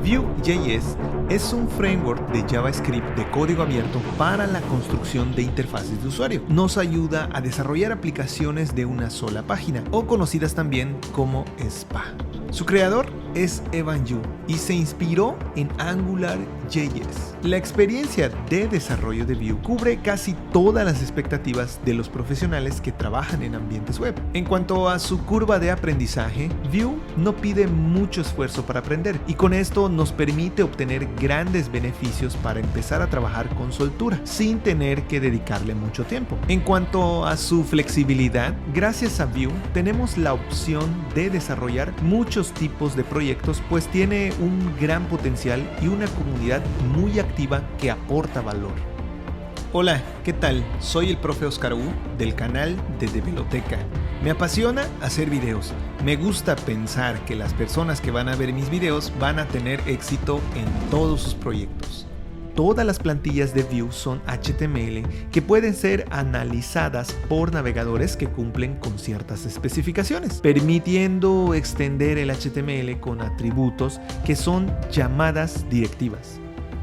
Vue.js es un framework de JavaScript de código abierto para la construcción de interfaces de usuario. Nos ayuda a desarrollar aplicaciones de una sola página, o conocidas también como SPA. Su creador es Evan You y se inspiró en AngularJS. La experiencia de desarrollo de Vue cubre casi todas las expectativas de los profesionales que trabajan en ambientes web. En cuanto a su curva de aprendizaje, Vue no pide mucho esfuerzo para aprender, y con esto nos permite obtener grandes beneficios para empezar a trabajar con soltura sin tener que dedicarle mucho tiempo. En cuanto a su flexibilidad, gracias a Vue tenemos la opción de desarrollar muchos tipos de proyectos, pues tiene un gran potencial y una comunidad muy activa que aporta valor. Hola, ¿qué tal? Soy el profe Oscar Wu del canal de Develoteca. Me apasiona hacer videos. Me gusta pensar que las personas que van a ver mis videos van a tener éxito en todos sus proyectos. Todas las plantillas de Vue son HTML que pueden ser analizadas por navegadores que cumplen con ciertas especificaciones, permitiendo extender el HTML con atributos que son llamadas directivas.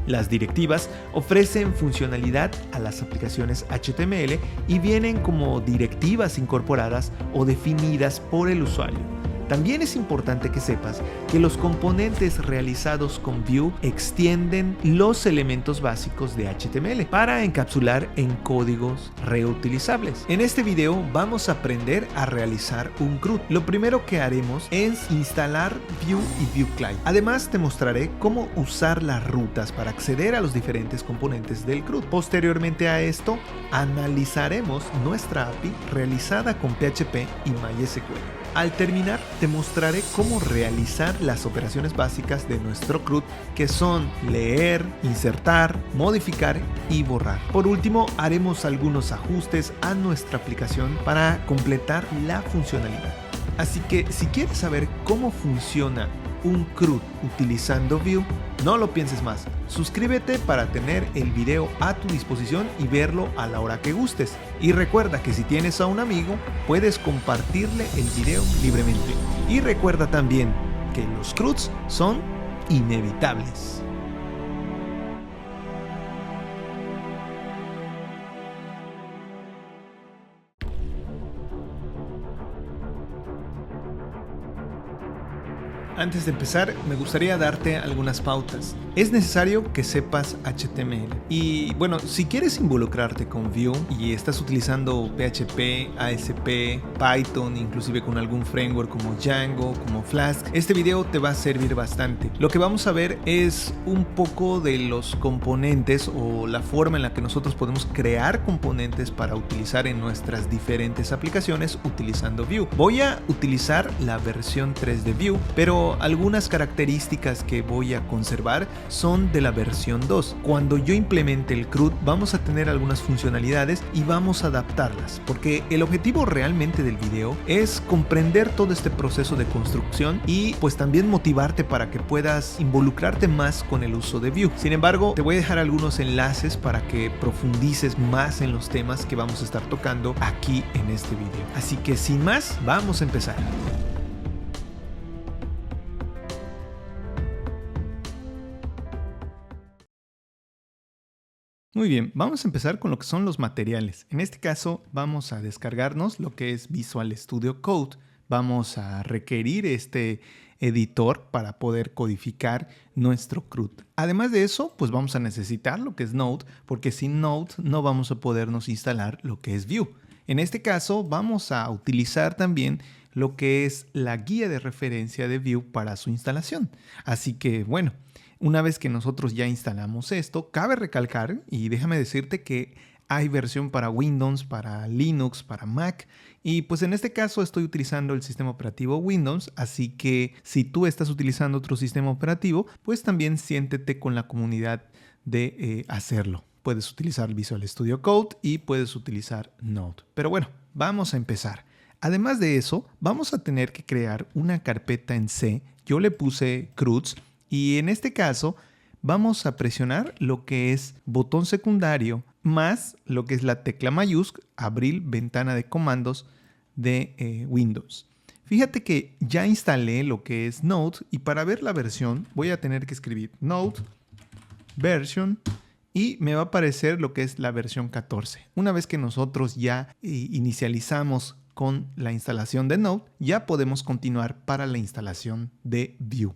Las directivas ofrecen funcionalidad a las aplicaciones HTML y vienen como directivas incorporadas o definidas por el usuario. También es importante que sepas que los componentes realizados con Vue extienden los elementos básicos de HTML para encapsular en códigos reutilizables. En este video vamos a aprender a realizar un CRUD. Lo primero que haremos es instalar Vue y Vue Client. Además te mostraré cómo usar las rutas para acceder a los diferentes componentes del CRUD. Posteriormente a esto, analizaremos nuestra API realizada con PHP y MySQL. Al terminar, te mostraré cómo realizar las operaciones básicas de nuestro CRUD, que son leer, insertar, modificar y borrar. Por último, haremos algunos ajustes a nuestra aplicación para completar la funcionalidad. Así que si quieres saber cómo funciona un CRUD utilizando Vue, no lo pienses más. Suscríbete para tener el video a tu disposición y verlo a la hora que gustes. Y recuerda que si tienes a un amigo, puedes compartirle el video libremente. Y recuerda también que los CRUDs son inevitables. Antes de empezar, me gustaría darte algunas pautas. Es necesario que sepas HTML. Y bueno, si quieres involucrarte con Vue y estás utilizando PHP, ASP, Python, inclusive con algún framework como Django, como Flask, este video te va a servir bastante. Lo que vamos a ver es un poco de los componentes o la forma en la que nosotros podemos crear componentes para utilizar en nuestras diferentes aplicaciones utilizando Vue. Voy a utilizar la versión 3 de Vue, pero algunas características que voy a conservar son de la versión 2. Cuando yo implemente el CRUD vamos a tener algunas funcionalidades y vamos a adaptarlas, porque el objetivo realmente del video es comprender todo este proceso de construcción y pues también motivarte para que puedas involucrarte más con el uso de Vue. Sin embargo, te voy a dejar algunos enlaces para que profundices más en los temas que vamos a estar tocando aquí en este video. Así que sin más, vamos a empezar. Muy bien, vamos a empezar con lo que son los materiales. En este caso vamos a descargarnos lo que es Visual Studio Code. Vamos a requerir este editor para poder codificar nuestro CRUD. Además de eso, pues vamos a necesitar lo que es Node, porque sin Node no vamos a podernos instalar lo que es Vue. En este caso vamos a utilizar también lo que es la guía de referencia de Vue para su instalación. Así que bueno, una vez que nosotros ya instalamos esto, cabe recalcar, y déjame decirte que hay versión para Windows, para Linux, para Mac, y pues en este caso estoy utilizando el sistema operativo Windows, así que si tú estás utilizando otro sistema operativo, pues también siéntete con la comunidad de hacerlo. Puedes utilizar Visual Studio Code y puedes utilizar Node. Pero bueno, vamos a empezar. Además de eso, vamos a tener que crear una carpeta en C. Yo le puse CRUDs. Y en este caso vamos a presionar lo que es botón secundario más lo que es la tecla mayúscula, abrir ventana de comandos de Windows. Fíjate que ya instalé lo que es Node y para ver la versión voy a tener que escribir Node version y me va a aparecer lo que es la versión 14. Una vez que nosotros ya inicializamos con la instalación de Node, ya podemos continuar para la instalación de Vue.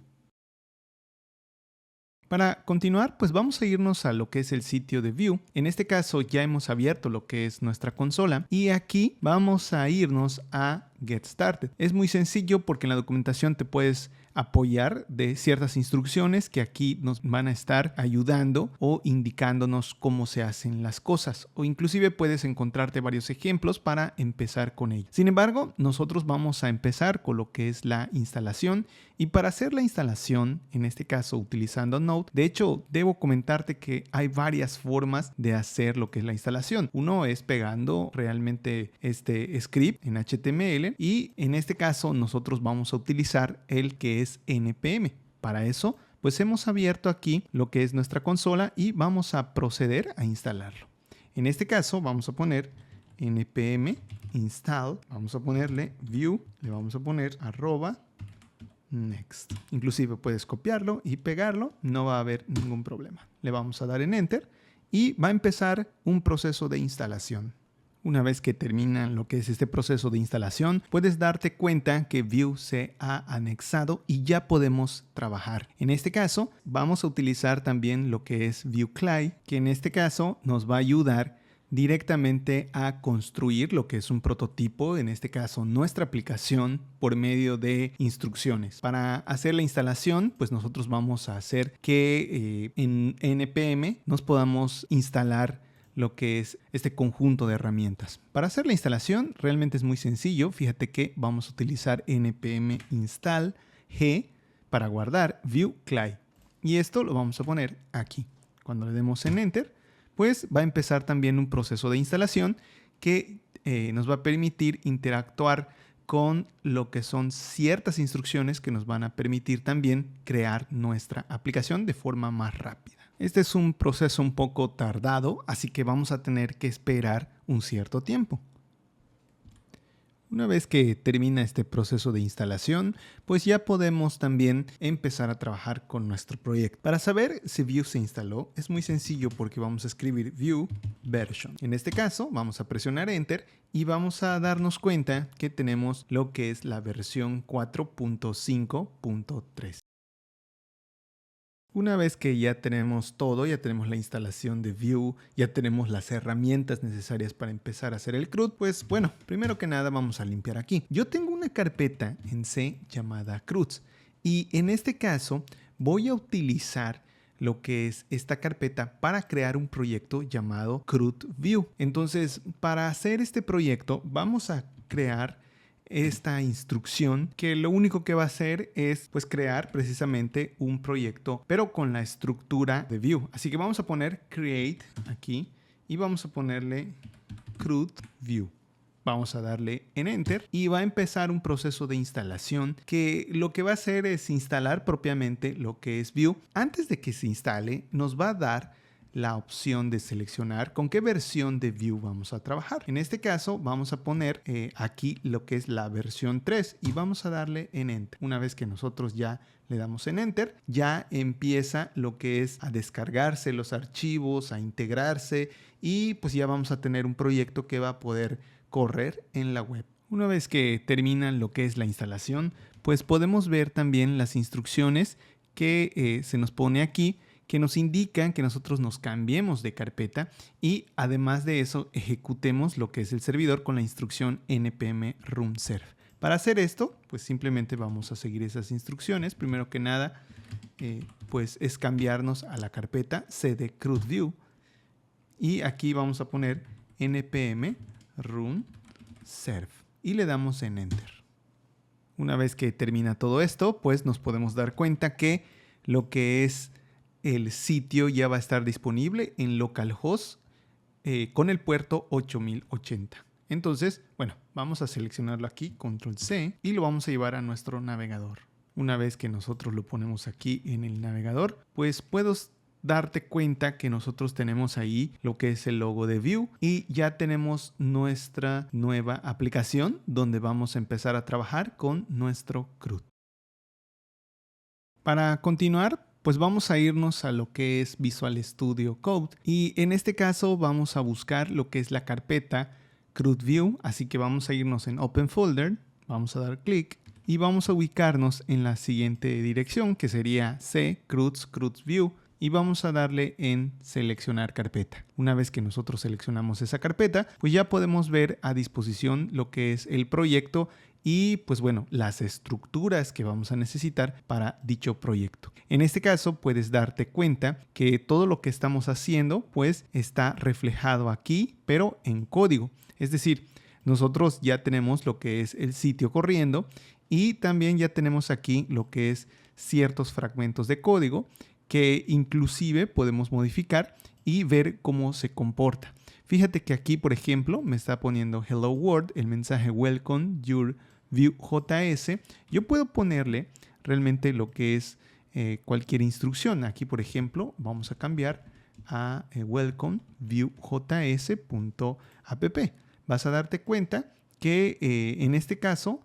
Para continuar, pues vamos a irnos a lo que es el sitio de Vue. En este caso ya hemos abierto lo que es nuestra consola y aquí vamos a irnos a Get Started. Es muy sencillo porque en la documentación te puedes apoyar de ciertas instrucciones que aquí nos van a estar ayudando o indicándonos cómo se hacen las cosas, o inclusive puedes encontrarte varios ejemplos para empezar con ello. Sin embargo, nosotros vamos a empezar con lo que es la instalación y para hacer la instalación, en este caso utilizando Node, de hecho debo comentarte que hay varias formas de hacer lo que es la instalación. Uno es pegando realmente este script en HTML y en este caso nosotros vamos a utilizar el que es npm. Para eso, pues hemos abierto aquí lo que es nuestra consola y vamos a proceder a instalarlo. En este caso vamos a poner npm install, vamos a ponerle view, le vamos a poner @next. Inclusive puedes copiarlo y pegarlo, no va a haber ningún problema. Le vamos a dar en enter y va a empezar un proceso de instalación. Una vez que termina lo que es este proceso de instalación, puedes darte cuenta que Vue se ha anexado y ya podemos trabajar. En este caso, vamos a utilizar también lo que es Vue CLI, que en este caso nos va a ayudar directamente a construir lo que es un prototipo, en este caso nuestra aplicación, por medio de instrucciones. Para hacer la instalación, pues nosotros vamos a hacer que en npm nos podamos instalar lo que es este conjunto de herramientas. Para hacer la instalación realmente es muy sencillo. Fíjate que vamos a utilizar npm install g para guardar Vue CLI. Y esto lo vamos a poner aquí. Cuando le demos en enter, pues va a empezar también un proceso de instalación que nos va a permitir interactuar con lo que son ciertas instrucciones que nos van a permitir también crear nuestra aplicación de forma más rápida. Este es un proceso un poco tardado, así que vamos a tener que esperar un cierto tiempo. Una vez que termina este proceso de instalación, pues ya podemos también empezar a trabajar con nuestro proyecto. Para saber si Vue se instaló, es muy sencillo porque vamos a escribir Vue version. En este caso, vamos a presionar Enter y vamos a darnos cuenta que tenemos lo que es la versión 4.5.3. Una vez que ya tenemos todo, ya tenemos la instalación de Vue, ya tenemos las herramientas necesarias para empezar a hacer el CRUD, pues bueno, primero que nada vamos a limpiar aquí. Yo tengo una carpeta en C llamada CRUDs y en este caso voy a utilizar lo que es esta carpeta para crear un proyecto llamado CRUD Vue. Entonces, para hacer este proyecto vamos a crear esta instrucción que lo único que va a hacer es pues crear precisamente un proyecto pero con la estructura de Vue. Así que vamos a poner create aquí y vamos a ponerle CRUD Vue. Vamos a darle en enter y va a empezar un proceso de instalación que lo que va a hacer es instalar propiamente lo que es Vue. Antes de que se instale nos va a dar la opción de seleccionar con qué versión de Vue vamos a trabajar. En este caso vamos a poner aquí lo que es la versión 3 y vamos a darle en Enter. Una vez que nosotros ya le damos en Enter, ya empieza lo que es a descargarse los archivos, a integrarse y pues ya vamos a tener un proyecto que va a poder correr en la web. Una vez que termina lo que es la instalación, pues podemos ver también las instrucciones que se nos pone aquí, que nos indican que nosotros nos cambiemos de carpeta y además de eso ejecutemos lo que es el servidor con la instrucción npm run serve. Para hacer esto, pues simplemente vamos a seguir esas instrucciones. Primero que nada, pues es cambiarnos a la carpeta cd CRUD Vue y aquí vamos a poner npm run serve y le damos en enter. Una vez que termina todo esto, pues nos podemos dar cuenta que lo que es el sitio ya va a estar disponible en localhost con el puerto 8080. Entonces, bueno, vamos a seleccionarlo aquí, control C, y lo vamos a llevar a nuestro navegador. Una vez que nosotros lo ponemos aquí en el navegador, pues puedo darte cuenta que nosotros tenemos ahí lo que es el logo de Vue y ya tenemos nuestra nueva aplicación donde vamos a empezar a trabajar con nuestro CRUD. Para continuar, pues vamos a irnos a lo que es Visual Studio Code y en este caso vamos a buscar lo que es la carpeta CRUD Vue, así que vamos a irnos en Open Folder, vamos a dar clic y vamos a ubicarnos en la siguiente dirección que sería C CRUDS Vue y vamos a darle en seleccionar carpeta. Una vez que nosotros seleccionamos esa carpeta, pues ya podemos ver a disposición lo que es el proyecto y pues bueno, las estructuras que vamos a necesitar para dicho proyecto. En este caso puedes darte cuenta que todo lo que estamos haciendo pues está reflejado aquí, pero en código. Es decir, nosotros ya tenemos lo que es el sitio corriendo y también ya tenemos aquí lo que es ciertos fragmentos de código que inclusive podemos modificar y ver cómo se comporta. Fíjate que aquí, por ejemplo, me está poniendo Hello World, el mensaje Welcome Your Vue.js. Yo puedo ponerle realmente lo que es cualquier instrucción. Aquí, por ejemplo, vamos a cambiar a Welcome Vue.js.app. Vas a darte cuenta que en este caso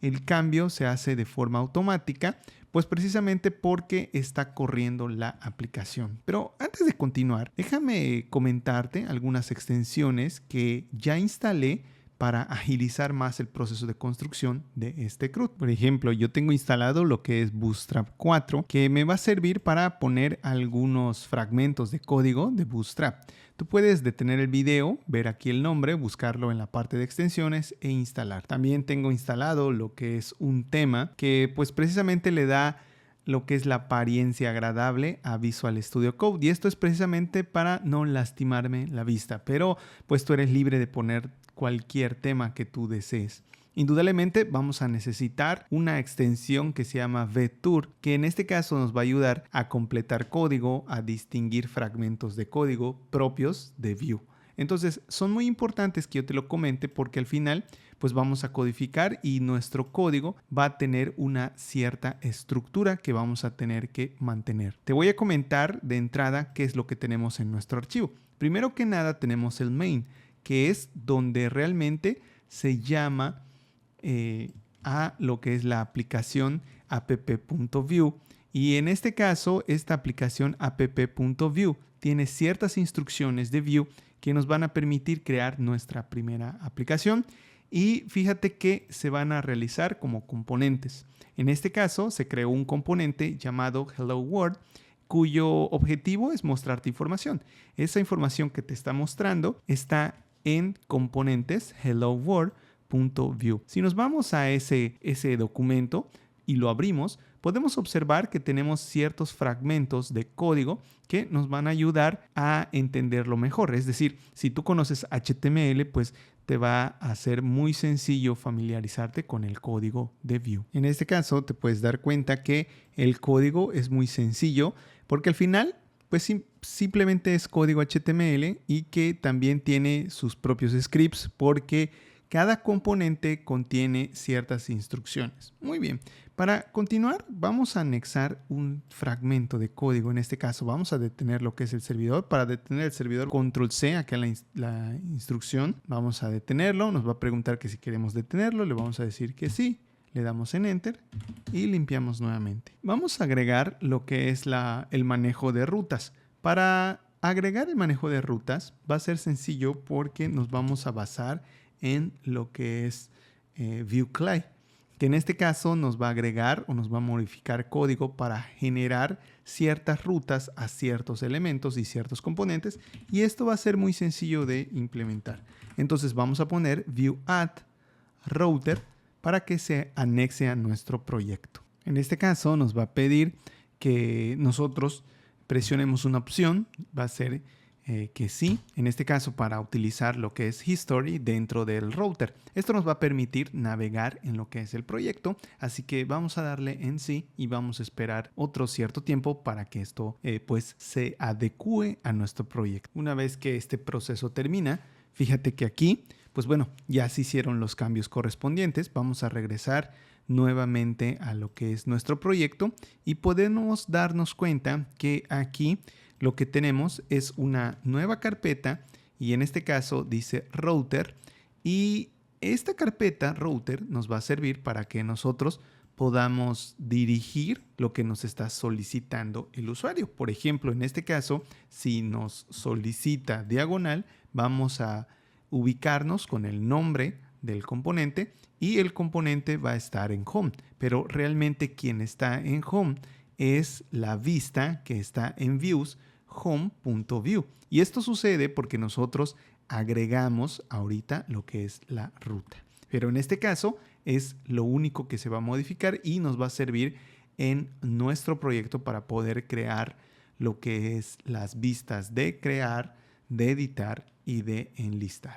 el cambio se hace de forma automática, pues precisamente porque está corriendo la aplicación. Pero antes de continuar, déjame comentarte algunas extensiones que ya instalé para agilizar más el proceso de construcción de este CRUD. Por ejemplo, yo tengo instalado lo que es Bootstrap 4, que me va a servir para poner algunos fragmentos de código de Bootstrap. Tú puedes detener el video, ver aquí el nombre, buscarlo en la parte de extensiones e instalar. También tengo instalado lo que es un tema que pues precisamente le da lo que es la apariencia agradable a Visual Studio Code y esto es precisamente para no lastimarme la vista, pero pues tú eres libre de poner cualquier tema que tú desees. Indudablemente vamos a necesitar una extensión que se llama VTour, que en este caso nos va a ayudar a completar código, a distinguir fragmentos de código propios de Vue. Entonces son muy importantes que yo te lo comente porque al final pues vamos a codificar y nuestro código va a tener una cierta estructura que vamos a tener que mantener. Te voy a comentar de entrada qué es lo que tenemos en nuestro archivo. Primero que nada tenemos el main, que es donde realmente se llama a lo que es la aplicación app.vue y en este caso esta aplicación app.vue tiene ciertas instrucciones de Vue que nos van a permitir crear nuestra primera aplicación y fíjate que se van a realizar como componentes. En este caso se creó un componente llamado Hello World cuyo objetivo es mostrarte información. Esa información que te está mostrando está en componentes Hello World .vue. Si nos vamos a ese documento y lo abrimos, podemos observar que tenemos ciertos fragmentos de código que nos van a ayudar a entenderlo mejor. Es decir, si tú conoces HTML, pues te va a ser muy sencillo familiarizarte con el código de Vue. En este caso, te puedes dar cuenta que el código es muy sencillo porque al final pues simplemente es código HTML y que también tiene sus propios scripts porque cada componente contiene ciertas instrucciones. Muy bien, para continuar vamos a anexar un fragmento de código. En este caso vamos a detener lo que es el servidor. Para detener el servidor, control C, acá en la instrucción, vamos a detenerlo. Nos va a preguntar que si queremos detenerlo, le vamos a decir que sí. Le damos en Enter y limpiamos nuevamente. Vamos a agregar lo que es el manejo de rutas. Para agregar el manejo de rutas va a ser sencillo porque nos vamos a basar en lo que es Vue CLI, que en este caso nos va a agregar o nos va a modificar código para generar ciertas rutas a ciertos elementos y ciertos componentes y esto va a ser muy sencillo de implementar. Entonces vamos a poner Vue add router para que se anexe a nuestro proyecto. En este caso nos va a pedir que nosotros presionemos una opción, va a ser que sí, en este caso para utilizar lo que es History dentro del router. Esto nos va a permitir navegar en lo que es el proyecto, así que vamos a darle en sí y vamos a esperar otro cierto tiempo para que esto pues se adecue a nuestro proyecto. Una vez que este proceso termina, fíjate que aquí, pues bueno, ya se hicieron los cambios correspondientes. Vamos a regresar nuevamente a lo que es nuestro proyecto y podemos darnos cuenta que aquí lo que tenemos es una nueva carpeta y en este caso dice router, y esta carpeta router nos va a servir para que nosotros podamos dirigir lo que nos está solicitando el usuario. Por ejemplo, en este caso, si nos solicita diagonal, vamos a ubicarnos con el nombre del componente y el componente va a estar en home, pero realmente quien está en home es la vista que está en views, home.view. Y esto sucede porque nosotros agregamos ahorita lo que es la ruta. Pero en este caso es lo único que se va a modificar y nos va a servir en nuestro proyecto para poder crear lo que es las vistas de crear, de editar y de enlistar.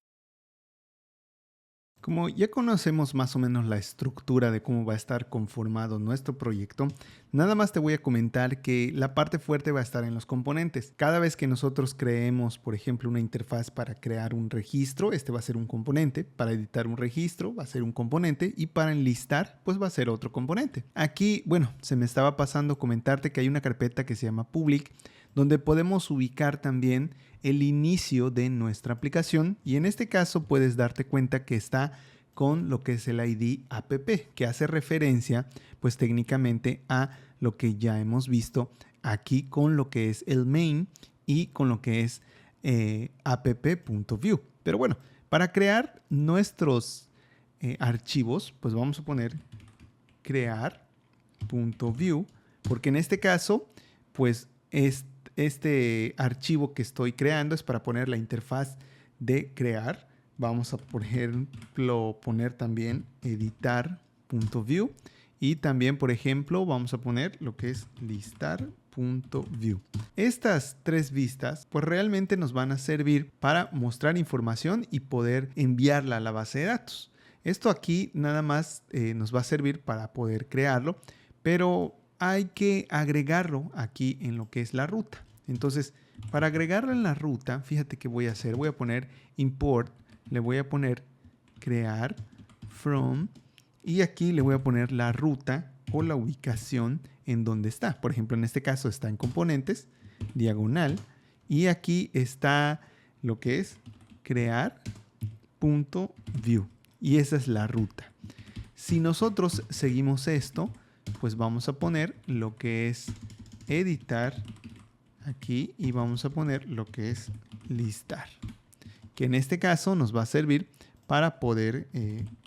Como ya conocemos más o menos la estructura de cómo va a estar conformado nuestro proyecto, nada más te voy a comentar que la parte fuerte va a estar en los componentes. Cada vez que nosotros creemos, por ejemplo, una interfaz para crear un registro, este va a ser un componente. Para editar un registro va a ser un componente y para enlistar, pues va a ser otro componente. Aquí, bueno, se me estaba pasando comentarte que hay una carpeta que se llama public, donde podemos ubicar también el inicio de nuestra aplicación y en este caso puedes darte cuenta que está con lo que es el ID app, que hace referencia pues técnicamente a lo que ya hemos visto aquí con lo que es el main y con lo que es app.view. Pero bueno, para crear nuestros archivos, pues vamos a poner crear.view, porque en este caso pues este archivo que estoy creando es para poner la interfaz de crear. Vamos a, por ejemplo, poner también editar.view y también, por ejemplo, vamos a poner lo que es listar.view. Estas tres vistas pues realmente nos van a servir para mostrar información y poder enviarla a la base de datos. Esto aquí nada más nos va a servir para poder crearlo, pero hay que agregarlo aquí en lo que es la ruta. Entonces, para agregarlo en la ruta, fíjate qué voy a hacer. Voy a poner import, le voy a poner crear from y aquí le voy a poner la ruta o la ubicación en donde está. Por ejemplo, en este caso está en componentes, diagonal, y aquí está lo que es crear.view y esa es la ruta. Si nosotros seguimos esto, pues vamos a poner lo que es editar aquí y vamos a poner lo que es listar, que en este caso nos va a servir para poder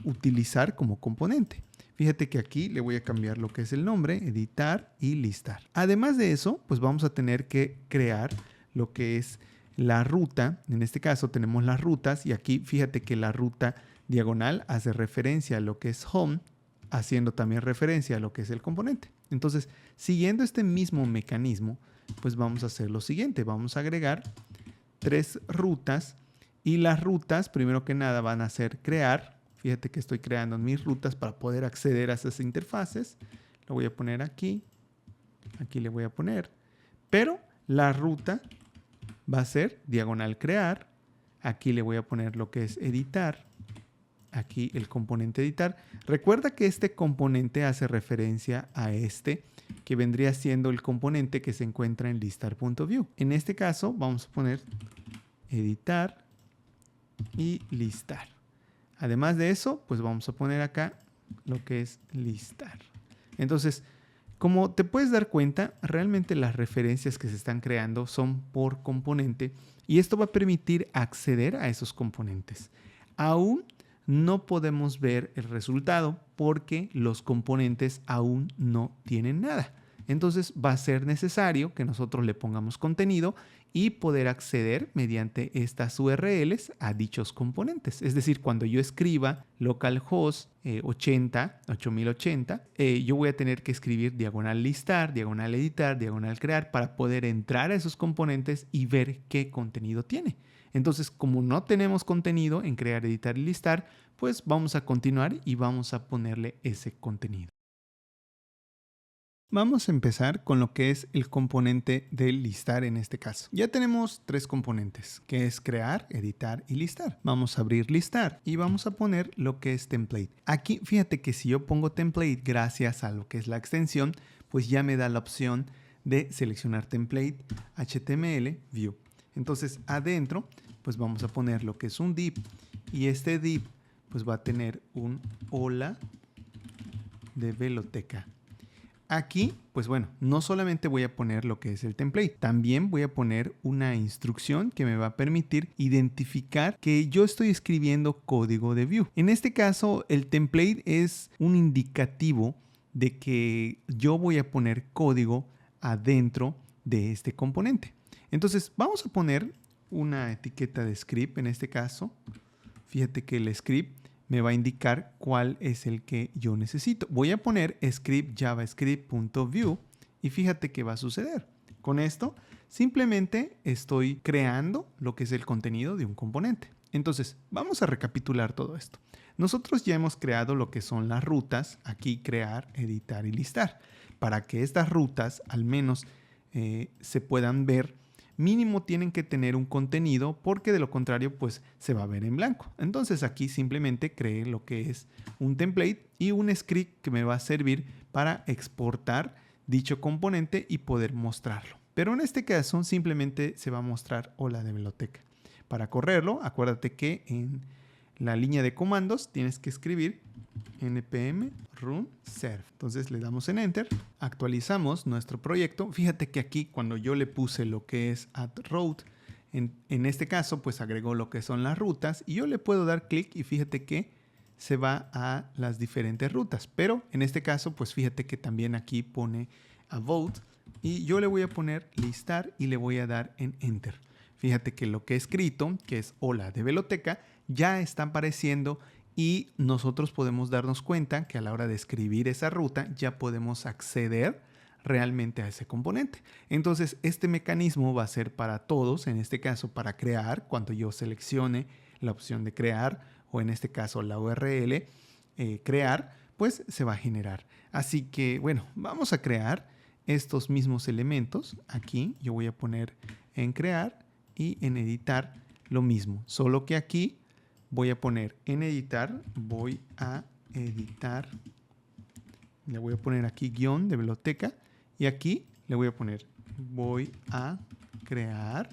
utilizar como componente. Fíjate que aquí le voy a cambiar lo que es el nombre, editar y listar. Además de eso, pues vamos a tener que crear lo que es la ruta. En este caso tenemos las rutas y aquí fíjate que la ruta diagonal hace referencia a lo que es home, haciendo también referencia a lo que es el componente. Entonces, siguiendo este mismo mecanismo, pues vamos a hacer lo siguiente. Vamos a agregar tres rutas y las rutas, primero que nada, van a ser crear. Fíjate que estoy creando mis rutas para poder acceder a esas interfaces. Lo voy a poner aquí. Aquí le voy a poner. Pero la ruta va a ser diagonal crear. Aquí le voy a poner lo que es editar. Aquí el componente editar. Recuerda que este componente hace referencia a este, que vendría siendo el componente que se encuentra en listar.view. En este caso vamos a poner editar y listar. Además de eso, pues vamos a poner acá lo que es listar. Entonces, como te puedes dar cuenta, realmente las referencias que se están creando son por componente y esto va a permitir acceder a esos componentes. Aún no podemos ver el resultado porque los componentes aún no tienen nada. Entonces va a ser necesario que nosotros le pongamos contenido y poder acceder mediante estas URLs a dichos componentes. Es decir, cuando yo escriba localhost 8080, yo voy a tener que escribir diagonal listar, diagonal editar, diagonal crear para poder entrar a esos componentes y ver qué contenido tiene. Entonces, como no tenemos contenido en crear, editar y listar, pues vamos a continuar y vamos a ponerle ese contenido. Vamos a empezar con lo que es el componente de listar en este caso. Ya tenemos tres componentes, que es crear, editar y listar. Vamos a abrir listar y vamos a poner lo que es template. Aquí fíjate que si yo pongo template gracias a lo que es la extensión, pues ya me da la opción de seleccionar template HTML view. Entonces adentro pues vamos a poner lo que es un div, y este div pues va a tener un hola de biblioteca. Aquí, pues bueno, no solamente voy a poner lo que es el template, también voy a poner una instrucción que me va a permitir identificar que yo estoy escribiendo código de Vue. En este caso, el template es un indicativo de que yo voy a poner código adentro de este componente. Entonces, vamos a poner una etiqueta de script en este caso. Fíjate que el script me va a indicar cuál es el que yo necesito. Voy a poner script javascript.vue y fíjate qué va a suceder. Con esto simplemente estoy creando lo que es el contenido de un componente. Entonces vamos a recapitular todo esto. Nosotros ya hemos creado lo que son las rutas, aquí crear, editar y listar. Para que estas rutas al menos se puedan ver, mínimo tienen que tener un contenido, porque de lo contrario pues se va a ver en blanco. Entonces aquí simplemente creé lo que es un template y un script que me va a servir para exportar dicho componente y poder mostrarlo. Pero en este caso simplemente se va a mostrar hola de biblioteca. Para correrlo, acuérdate que en la línea de comandos tienes que escribir npm run serve. Entonces le damos en enter, actualizamos nuestro proyecto. Fíjate que aquí cuando yo le puse lo que es add route, en este caso pues agregó lo que son las rutas, y yo le puedo dar clic y fíjate que se va a las diferentes rutas. Pero en este caso pues fíjate que también aquí pone about, y yo le voy a poner listar y le voy a dar en enter. Fíjate que lo que he escrito, que es hola de biblioteca, ya está apareciendo, y nosotros podemos darnos cuenta que a la hora de escribir esa ruta ya podemos acceder realmente a ese componente. Entonces este mecanismo va a ser para todos, en este caso para crear, cuando yo seleccione la opción de crear, o en este caso la URL crear, pues se va a generar. Así que bueno, vamos a crear estos mismos elementos. Aquí yo voy a poner en crear y en editar lo mismo, solo que aquí voy a poner en editar, voy a editar, le voy a poner aquí guión de biblioteca, y aquí le voy a poner voy a crear.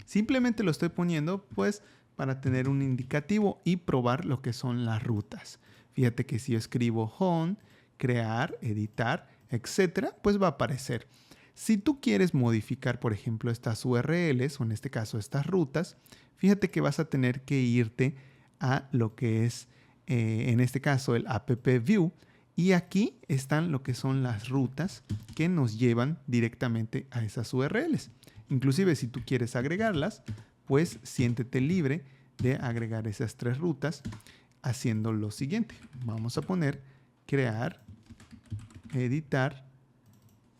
Simplemente lo estoy poniendo pues para tener un indicativo y probar lo que son las rutas. Fíjate que si yo escribo home, crear, editar, etcétera, pues va a aparecer. Si tú quieres modificar, por ejemplo, estas URLs, o en este caso estas rutas, fíjate que vas a tener que irte a lo que es, en este caso, el app view, y aquí están lo que son las rutas que nos llevan directamente a esas URLs. Inclusive si tú quieres agregarlas, pues siéntete libre de agregar esas 3 rutas haciendo lo siguiente. Vamos a poner crear, editar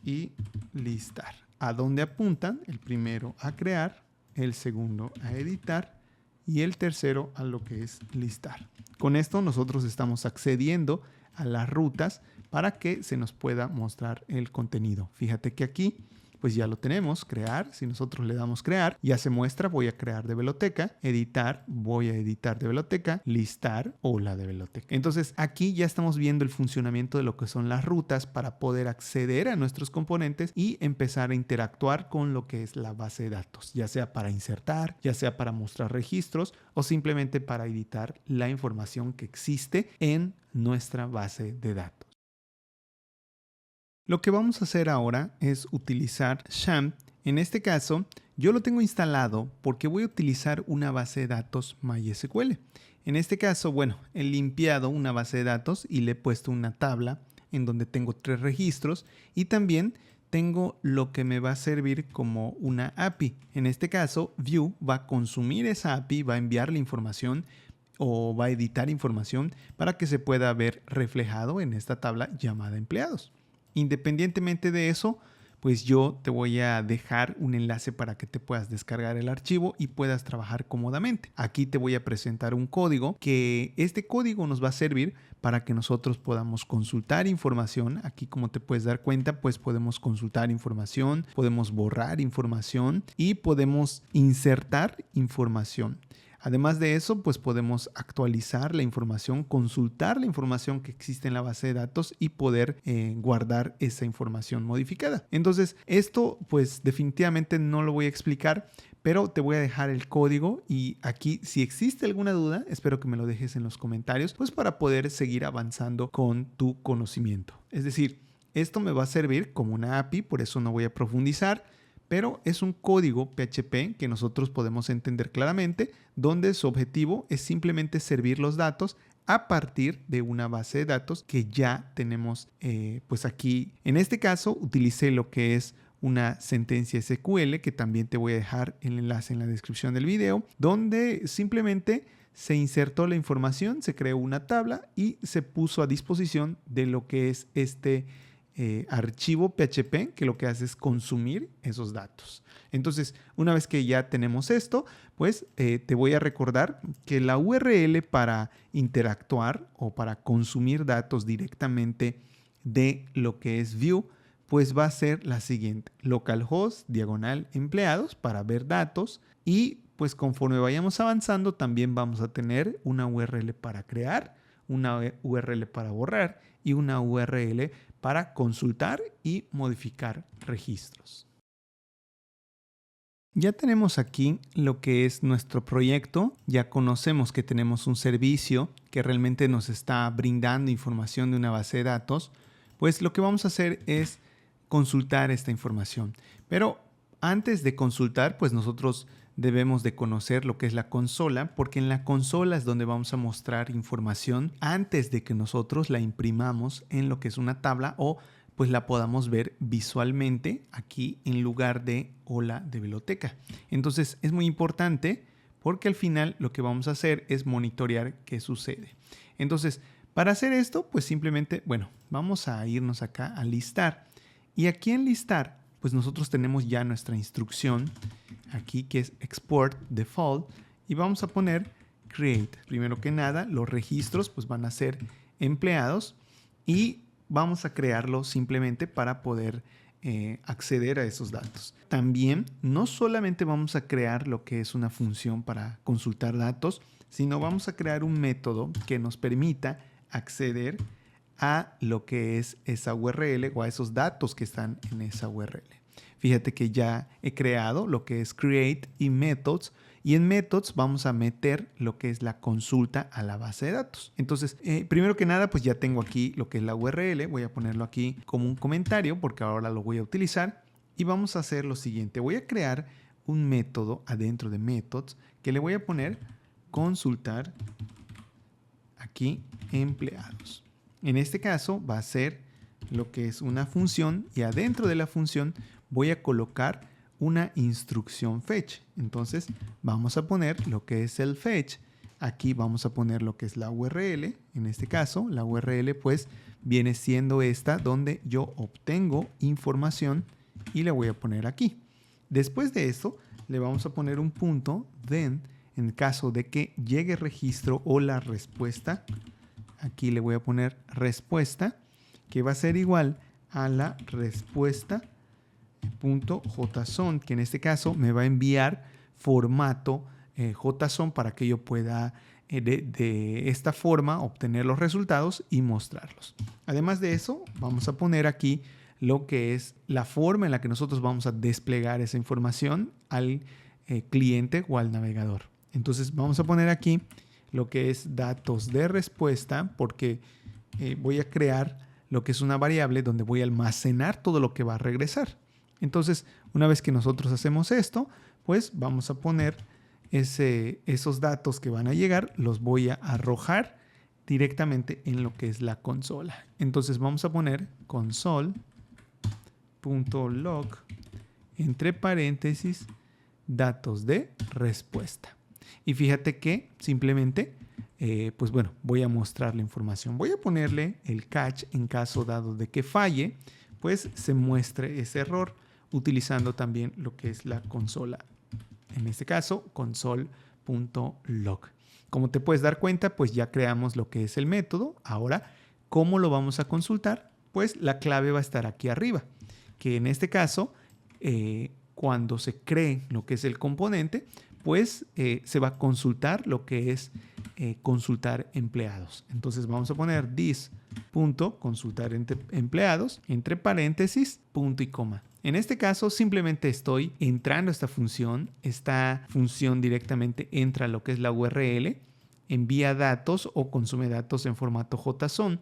y listar. ¿A dónde apuntan? El primero a crear, el segundo a editar y el tercero a lo que es listar. Con esto nosotros estamos accediendo a las rutas para que se nos pueda mostrar el contenido. Fíjate que aquí pues ya lo tenemos, crear. Si nosotros le damos crear, ya se muestra, voy a crear de biblioteca, editar, voy a editar de biblioteca, listar, hola de biblioteca. Entonces aquí ya estamos viendo el funcionamiento de lo que son las rutas para poder acceder a nuestros componentes y empezar a interactuar con lo que es la base de datos, ya sea para insertar, ya sea para mostrar registros o simplemente para editar la información que existe en nuestra base de datos. Lo que vamos a hacer ahora es utilizar XAMPP. En este caso, yo lo tengo instalado porque voy a utilizar una base de datos MySQL. En este caso, bueno, he limpiado una base de datos y le he puesto una tabla en donde tengo 3 registros y también tengo lo que me va a servir como una API. En este caso, Vue va a consumir esa API, va a enviar la información o va a editar información para que se pueda ver reflejado en esta tabla llamada empleados. Independientemente de eso, pues yo te voy a dejar un enlace para que te puedas descargar el archivo y puedas trabajar cómodamente. Aquí te voy a presentar un código, que este código nos va a servir para que nosotros podamos consultar información. Aquí, como te puedes dar cuenta, pues podemos consultar información, podemos borrar información y podemos insertar información. Además de eso, pues podemos actualizar la información, consultar la información que existe en la base de datos y poder guardar esa información modificada. Entonces, esto pues definitivamente no lo voy a explicar, pero te voy a dejar el código y aquí si existe alguna duda, espero que me lo dejes en los comentarios, pues para poder seguir avanzando con tu conocimiento. Es decir, esto me va a servir como una API, por eso no voy a profundizar, pero es un código PHP que nosotros podemos entender claramente, donde su objetivo es simplemente servir los datos a partir de una base de datos que ya tenemos pues aquí. En este caso utilicé lo que es una sentencia SQL, que también te voy a dejar el enlace en la descripción del video, donde simplemente se insertó la información, se creó una tabla y se puso a disposición de lo que es este archivo PHP, que lo que hace es consumir esos datos. Entonces, una vez que ya tenemos esto, pues te voy a recordar que la URL para interactuar o para consumir datos directamente de lo que es Vue, pues va a ser la siguiente: localhost /empleados para ver datos, y pues conforme vayamos avanzando también vamos a tener una URL para crear, una URL para borrar y una URL para consultar y modificar registros. Ya tenemos aquí lo que es nuestro proyecto, ya conocemos que tenemos un servicio que realmente nos está brindando información de una base de datos, pues lo que vamos a hacer es consultar esta información. Pero antes de consultar, pues nosotros debemos de conocer lo que es la consola, porque en la consola es donde vamos a mostrar información antes de que nosotros la imprimamos en lo que es una tabla o pues la podamos ver visualmente aquí en lugar de hola de biblioteca. Entonces es muy importante porque al final lo que vamos a hacer es monitorear qué sucede. Entonces, para hacer esto, pues simplemente, bueno, vamos a irnos acá a listar. Y aquí en listar, pues nosotros tenemos ya nuestra instrucción aquí que es export default y vamos a poner create. Primero que nada, los registros pues van a ser empleados y vamos a crearlo simplemente para poder acceder a esos datos. También no solamente vamos a crear lo que es una función para consultar datos, sino vamos a crear un método que nos permita acceder a lo que es esa URL o a esos datos que están en esa URL. Fíjate que ya he creado lo que es create y methods, y en methods vamos a meter lo que es la consulta a la base de datos. Entonces, primero que nada, pues ya tengo aquí lo que es la URL. Voy a ponerlo aquí como un comentario porque ahora lo voy a utilizar. Y vamos a hacer lo siguiente. Voy a crear un método adentro de methods que le voy a poner consultar aquí empleados. En este caso va a ser lo que es una función y adentro de la función voy a colocar una instrucción fetch. Entonces vamos a poner lo que es el fetch. Aquí vamos a poner lo que es la URL. En este caso, la URL pues viene siendo esta donde yo obtengo información y la voy a poner aquí. Después de esto, le vamos a poner un punto, then, en caso de que llegue registro o la respuesta. Aquí le voy a poner respuesta, que va a ser igual a la respuesta .json, que en este caso me va a enviar formato JSON para que yo pueda de esta forma obtener los resultados y mostrarlos. Además de eso, vamos a poner aquí lo que es la forma en la que nosotros vamos a desplegar esa información al cliente o al navegador. Entonces vamos a poner aquí lo que es datos de respuesta, porque voy a crear lo que es una variable donde voy a almacenar todo lo que va a regresar. Entonces, una vez que nosotros hacemos esto, pues vamos a poner esos datos que van a llegar, los voy a arrojar directamente en lo que es la consola. Entonces vamos a poner console.log entre paréntesis datos de respuesta. Y fíjate que simplemente, pues bueno, voy a mostrar la información. Voy a ponerle el catch en caso dado de que falle, pues se muestre ese error utilizando también lo que es la consola. En este caso, console.log. Como te puedes dar cuenta, pues ya creamos lo que es el método. Ahora, ¿cómo lo vamos a consultar? Pues la clave va a estar aquí arriba, que en este caso, cuando se cree lo que es el componente, pues se va a consultar lo que es consultar empleados. Entonces vamos a poner this.consultar empleados, entre paréntesis, punto y coma. En este caso simplemente estoy entrando a esta función directamente entra a lo que es la URL, envía datos o consume datos en formato JSON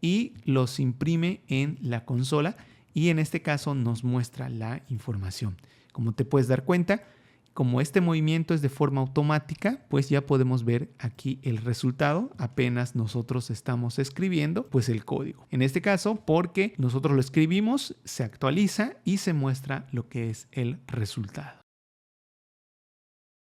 y los imprime en la consola y en este caso nos muestra la información. Como te puedes dar cuenta, como este movimiento es de forma automática, pues ya podemos ver aquí el resultado apenas nosotros estamos escribiendo pues el código. En este caso, porque nosotros lo escribimos, se actualiza y se muestra lo que es el resultado.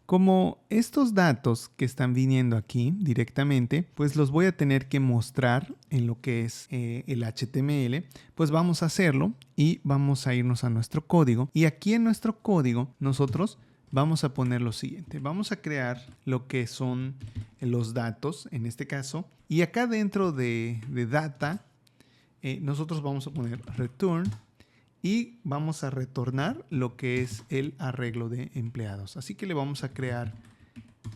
Como estos datos que están viniendo aquí directamente, pues los voy a tener que mostrar en lo que es el HTML, pues vamos a hacerlo y vamos a irnos a nuestro código. Y aquí en nuestro código nosotros vamos a poner lo siguiente. Vamos a crear lo que son los datos en este caso. Y acá dentro de data, nosotros vamos a poner return. Y vamos a retornar lo que es el arreglo de empleados. Así que le vamos a crear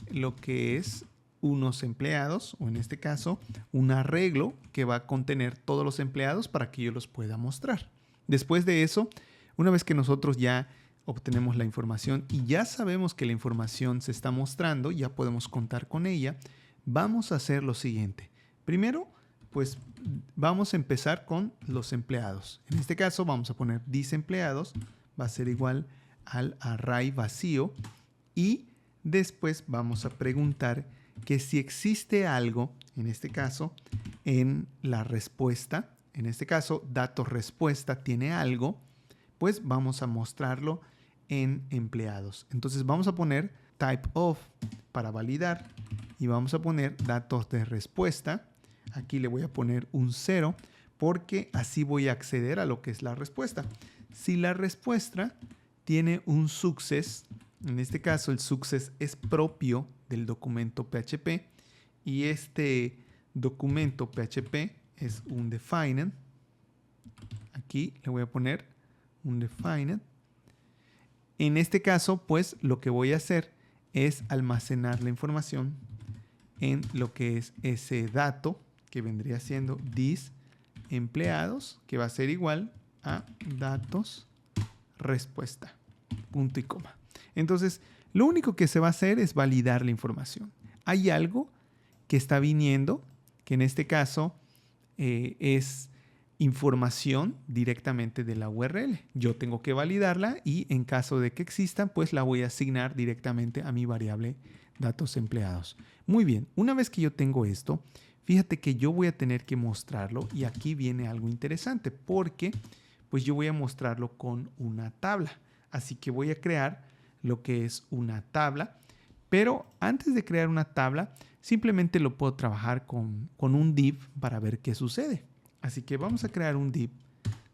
lo que es unos empleados, o en este caso, un arreglo que va a contener todos los empleados para que yo los pueda mostrar. Después de eso, una vez que nosotros ya obtenemos la información y ya sabemos que la información se está mostrando, ya podemos contar con ella, vamos a hacer lo siguiente. Primero, pues vamos a empezar con los empleados. En este caso vamos a poner disempleados, va a ser igual al array vacío y después vamos a preguntar que si existe algo, en este caso, en la respuesta, en este caso datos respuesta tiene algo, pues vamos a mostrarlo en empleados. Entonces vamos a poner type of para validar y vamos a poner datos de respuesta. Aquí le voy a poner un 0 porque así voy a acceder a lo que es la respuesta. Si la respuesta tiene un success, en este caso el success es propio del documento PHP y este documento PHP es un defined. Aquí le voy a poner un defined. En este caso, pues lo que voy a hacer es almacenar la información en lo que es ese dato que vendría siendo this empleados, que va a ser igual a datos respuesta, punto y coma. Entonces, lo único que se va a hacer es validar la información. Hay algo que está viniendo, que en este caso es información directamente de la URL. Yo tengo que validarla y en caso de que exista, pues la voy a asignar directamente a mi variable datos empleados. Muy bien, una vez que yo tengo esto, fíjate que yo voy a tener que mostrarlo y aquí viene algo interesante porque pues yo voy a mostrarlo con una tabla. Así que voy a crear lo que es una tabla, pero antes de crear una tabla simplemente lo puedo trabajar con un div para ver qué sucede. Así que vamos a crear un div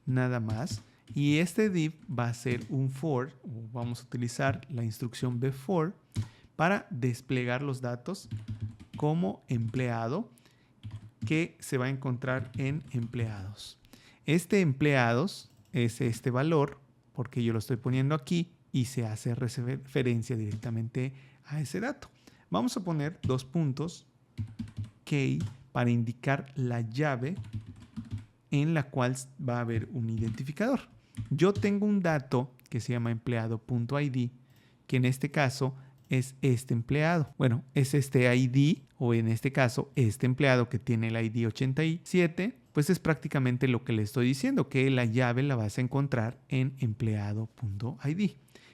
nada más y este div va a ser un for, o vamos a utilizar la instrucción before para desplegar los datos como empleado que se va a encontrar en empleados. Este empleados es este valor porque yo lo estoy poniendo aquí y se hace referencia directamente a ese dato. Vamos a poner dos puntos key para indicar la llave en la cual va a haber un identificador. Yo tengo un dato que se llama empleado.id, que en este caso es este empleado. Bueno, es este ID, o en este caso, este empleado que tiene el ID 87, pues es prácticamente lo que le estoy diciendo, que la llave la vas a encontrar en empleado.id.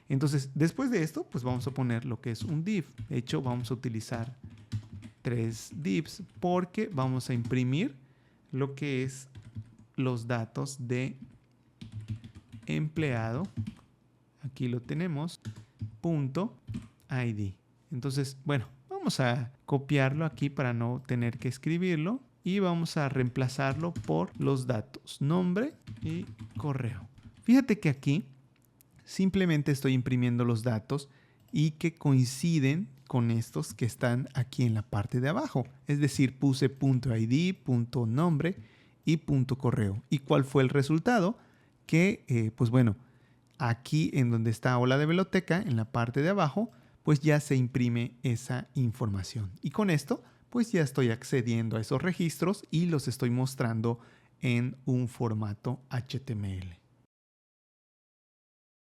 Entonces, después de esto, pues vamos a poner lo que es un div. De hecho, vamos a utilizar 3 divs porque vamos a imprimir lo que es los datos de empleado. Aquí lo tenemos, .id. Entonces, bueno, vamos a copiarlo aquí para no tener que escribirlo y vamos a reemplazarlo por los datos, nombre y correo. Fíjate que aquí simplemente estoy imprimiendo los datos y que coinciden con estos que están aquí en la parte de abajo. Es decir, puse .id, .nombre y .correo. ¿Y cuál fue el resultado? Que, pues bueno, aquí en donde está hola de biblioteca, en la parte de abajo, pues ya se imprime esa información. Y con esto, pues ya estoy accediendo a esos registros y los estoy mostrando en un formato HTML.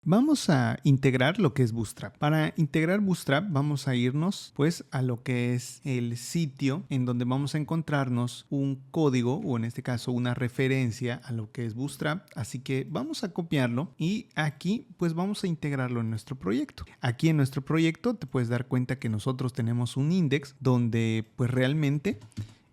Vamos a integrar lo que es Bootstrap. Para integrar Bootstrap vamos a irnos pues a lo que es el sitio en donde vamos a encontrarnos un código o en este caso una referencia a lo que es Bootstrap. Así que vamos a copiarlo y aquí pues vamos a integrarlo en nuestro proyecto. Aquí en nuestro proyecto te puedes dar cuenta que nosotros tenemos un index donde pues realmente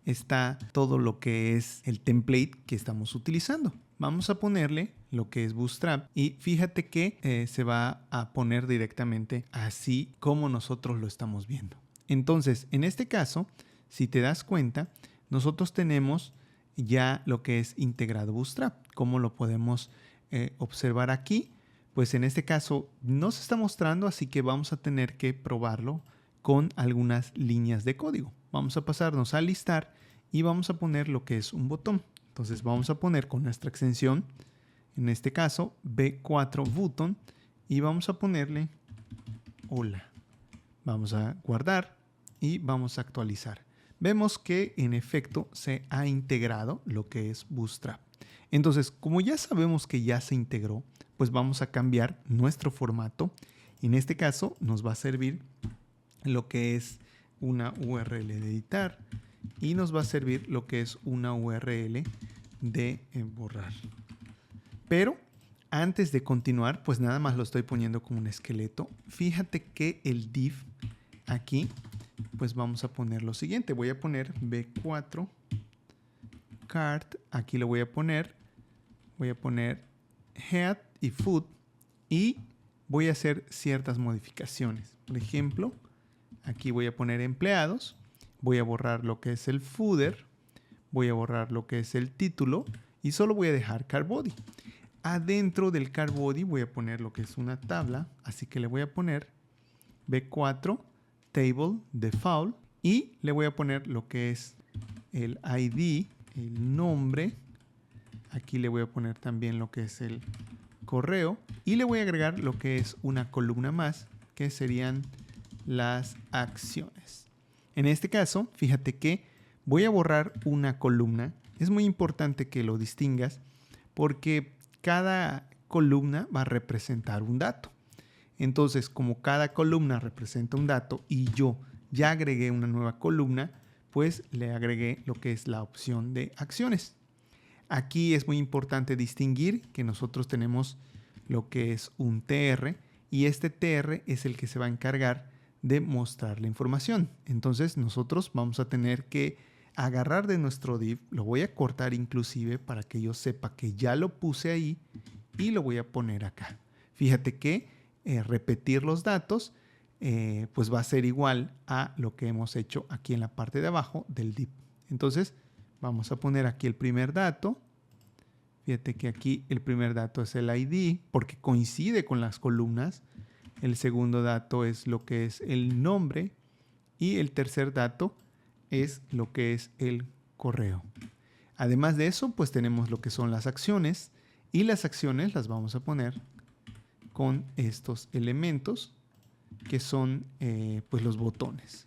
está todo lo que es el template que estamos utilizando. Vamos a ponerle lo que es Bootstrap y fíjate que se va a poner directamente así como nosotros lo estamos viendo. Entonces, en este caso, si te das cuenta, nosotros tenemos ya lo que es integrado Bootstrap. ¿Cómo lo podemos observar aquí? Pues en este caso no se está mostrando, así que vamos a tener que probarlo con algunas líneas de código. Vamos a pasarnos a listar y vamos a poner lo que es un botón. Entonces vamos a poner con nuestra extensión, en este caso B4 button, y vamos a ponerle hola. Vamos a guardar y vamos a actualizar. Vemos que en efecto se ha integrado lo que es Bootstrap. Entonces, como ya sabemos que ya se integró, pues vamos a cambiar nuestro formato. En este caso nos va a servir lo que es una URL de editar y nos va a servir lo que es una URL de borrar. Pero antes de continuar, pues nada más lo estoy poniendo como un esqueleto. Fíjate que el div aquí, pues vamos a poner lo siguiente. Voy a poner B4 cart. Aquí lo voy a poner head y foot y voy a hacer ciertas modificaciones. Por ejemplo, aquí voy a poner empleados. Voy a borrar lo que es el footer, voy a borrar lo que es el título y solo voy a dejar cart body. Adentro del cart body voy a poner lo que es una tabla, así que le voy a poner B4 table default y le voy a poner lo que es el ID, el nombre. Aquí le voy a poner también lo que es el correo y le voy a agregar lo que es una columna más, que serían las acciones. En este caso, fíjate que voy a borrar una columna. Es muy importante que lo distingas porque cada columna va a representar un dato. Entonces, como cada columna representa un dato y yo ya agregué una nueva columna, pues le agregué lo que es la opción de acciones. Aquí es muy importante distinguir que nosotros tenemos lo que es un TR y este TR es el que se va a encargar de mostrar la información. Entonces nosotros vamos a tener que agarrar de nuestro div, lo voy a cortar inclusive para que yo sepa que ya lo puse ahí y lo voy a poner acá. Fíjate que repetir los datos pues va a ser igual a lo que hemos hecho aquí en la parte de abajo del div. Entonces vamos a poner aquí el primer dato. Fíjate que aquí el primer dato es el ID porque coincide con las columnas. El segundo dato es lo que es el nombre y el tercer dato es lo que es el correo. Además de eso, pues tenemos lo que son las acciones y las acciones las vamos a poner con estos elementos que son pues los botones.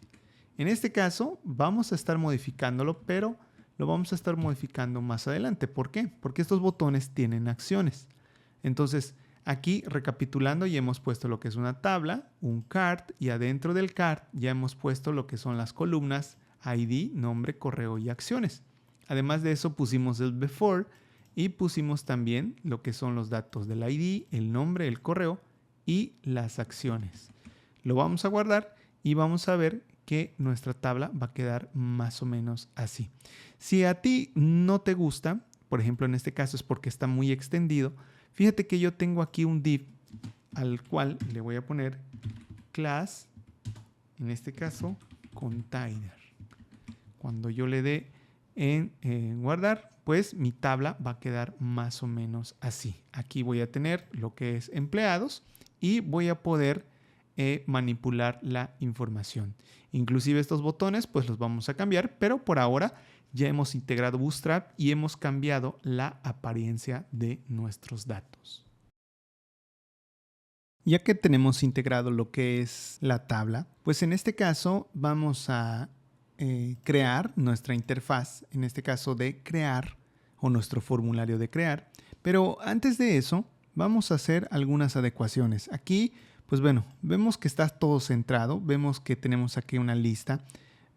En este caso vamos a estar modificándolo, pero lo vamos a estar modificando más adelante. ¿Por qué? Porque estos botones tienen acciones. Entonces, aquí recapitulando ya hemos puesto lo que es una tabla, un cart y adentro del cart ya hemos puesto lo que son las columnas ID, nombre, correo y acciones. Además de eso pusimos el before y pusimos también lo que son los datos del ID, el nombre, el correo y las acciones. Lo vamos a guardar y vamos a ver que nuestra tabla va a quedar más o menos así. Si a ti no te gusta, por ejemplo en este caso es porque está muy extendido, fíjate que yo tengo aquí un div al cual le voy a poner class, en este caso container. Cuando yo le dé en guardar, pues mi tabla va a quedar más o menos así. Aquí voy a tener lo que es empleados y voy a poder manipular la información. Inclusive estos botones pues los vamos a cambiar, pero por ahora ya hemos integrado Bootstrap y hemos cambiado la apariencia de nuestros datos. Ya que tenemos integrado lo que es la tabla, pues en este caso vamos a crear nuestra interfaz, en este caso de crear o nuestro formulario de crear. Pero antes de eso, vamos a hacer algunas adecuaciones. Aquí, pues bueno, vemos que está todo centrado, vemos que tenemos aquí una lista.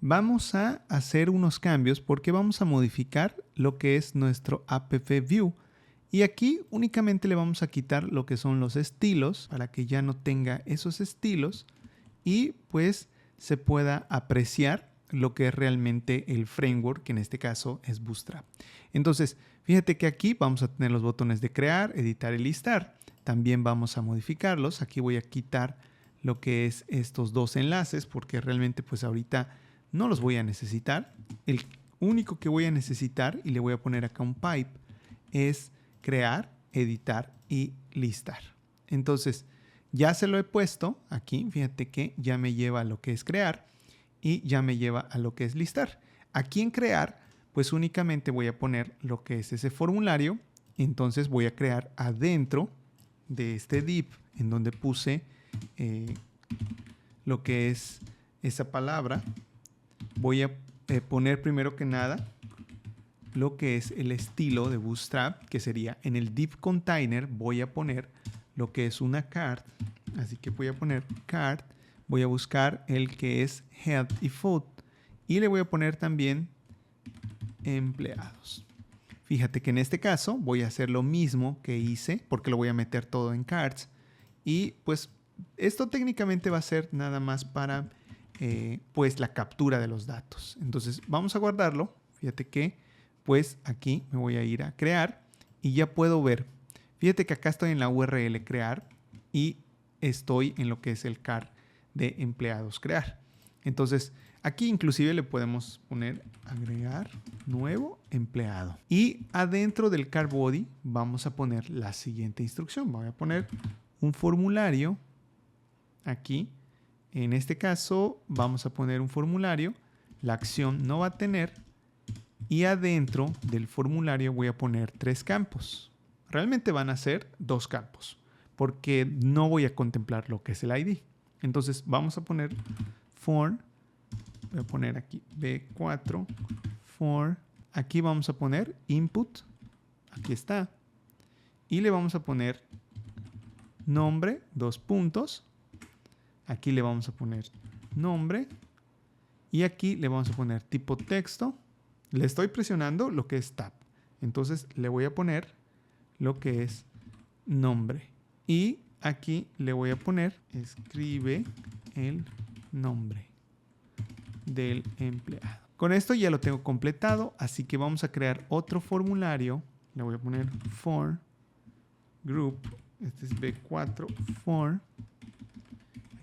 Vamos a hacer unos cambios porque vamos a modificar lo que es nuestro app view. Y aquí únicamente le vamos a quitar lo que son los estilos para que ya no tenga esos estilos y pues se pueda apreciar lo que es realmente el framework, que en este caso es Bootstrap. Entonces, fíjate que aquí vamos a tener los botones de crear, editar y listar. También vamos a modificarlos. Aquí voy a quitar lo que es estos dos enlaces porque realmente pues ahorita no los voy a necesitar. El único que voy a necesitar, y le voy a poner acá un pipe, es crear, editar y listar. Entonces, ya se lo he puesto aquí. Fíjate que ya me lleva a lo que es crear y ya me lleva a lo que es listar. Aquí en crear, pues únicamente voy a poner lo que es ese formulario. Entonces voy a crear adentro de este div en donde puse lo que es esa palabra. Voy a poner primero que nada lo que es el estilo de Bootstrap, que sería en el div container voy a poner lo que es una card. Así que voy a poner card, voy a buscar el que es head y foot y le voy a poner también empleados. Fíjate que en este caso voy a hacer lo mismo que hice porque lo voy a meter todo en cards y pues esto técnicamente va a ser nada más para pues la captura de los datos. Entonces vamos a guardarlo. Fíjate que pues aquí me voy a ir a crear y ya puedo ver. Fíjate que acá estoy en la URL crear y estoy en lo que es el card de empleados crear. Entonces aquí inclusive le podemos poner agregar nuevo empleado. Y adentro del card body vamos a poner la siguiente instrucción. Voy a poner un formulario aquí. En este caso vamos a poner un formulario. La acción no va a tener. Y adentro del formulario voy a poner 3 campos. Realmente van a ser 2 campos porque no voy a contemplar lo que es el ID. Entonces vamos a poner for, voy a poner aquí B4, for, aquí vamos a poner input, aquí está, y le vamos a poner nombre, 2 puntos, aquí le vamos a poner nombre, y aquí le vamos a poner tipo texto. Le estoy presionando lo que es tab. Entonces le voy a poner lo que es nombre. Y aquí le voy a poner, escribe el nombre del empleado. Con esto ya lo tengo completado, así que vamos a crear otro formulario. Le voy a poner for group. Este es B4 for.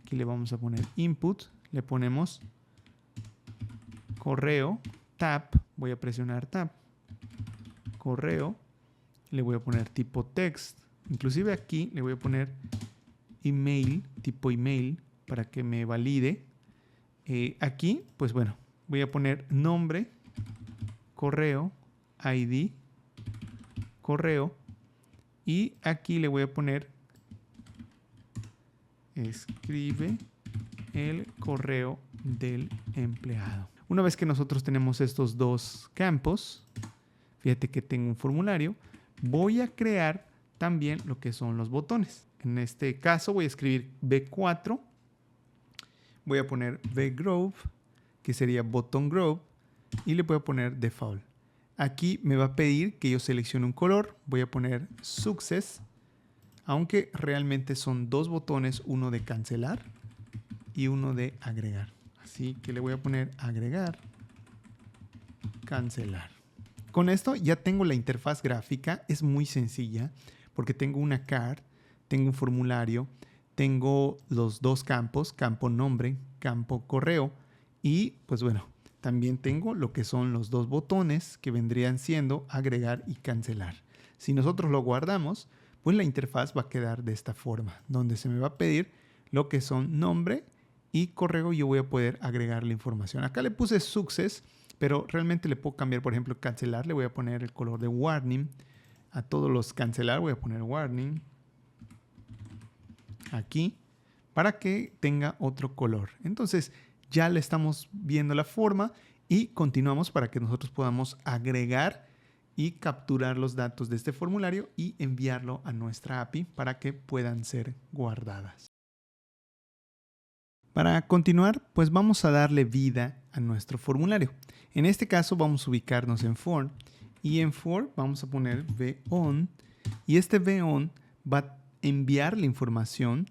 Aquí le vamos a poner input. Le ponemos correo. Tab, voy a presionar tab, correo, le voy a poner tipo text, inclusive aquí le voy a poner email, tipo email, para que me valide. Aquí, pues bueno, voy a poner nombre, correo, ID, correo, y aquí le voy a poner escribe el correo del empleado. Una vez que nosotros tenemos estos 2 campos, fíjate que tengo un formulario, voy a crear también lo que son los botones. En este caso voy a escribir B4, voy a poner vgrove, que sería botón grove, y le voy a poner default. Aquí me va a pedir que yo seleccione un color, voy a poner success, aunque realmente son 2 botones, uno de cancelar y uno de agregar. Así que le voy a poner agregar, cancelar. Con esto ya tengo la interfaz gráfica. Es muy sencilla porque tengo una card, tengo un formulario, tengo los 2 campos, campo nombre, campo correo y pues bueno, también tengo lo que son los 2 botones que vendrían siendo agregar y cancelar. Si nosotros lo guardamos, pues la interfaz va a quedar de esta forma, donde se me va a pedir lo que son nombre y correo. Yo voy a poder agregar la información. Acá le puse success, pero realmente le puedo cambiar, por ejemplo, cancelar. Le voy a poner el color de warning. A todos los cancelar voy a poner warning. aquí para que tenga otro color. Entonces ya le estamos viendo la forma y continuamos para que nosotros podamos agregar y capturar los datos de este formulario y enviarlo a nuestra API para que puedan ser guardadas. Para continuar, pues vamos a darle vida a nuestro formulario. En este caso vamos a ubicarnos en for y en for vamos a poner von y este von va a enviar la información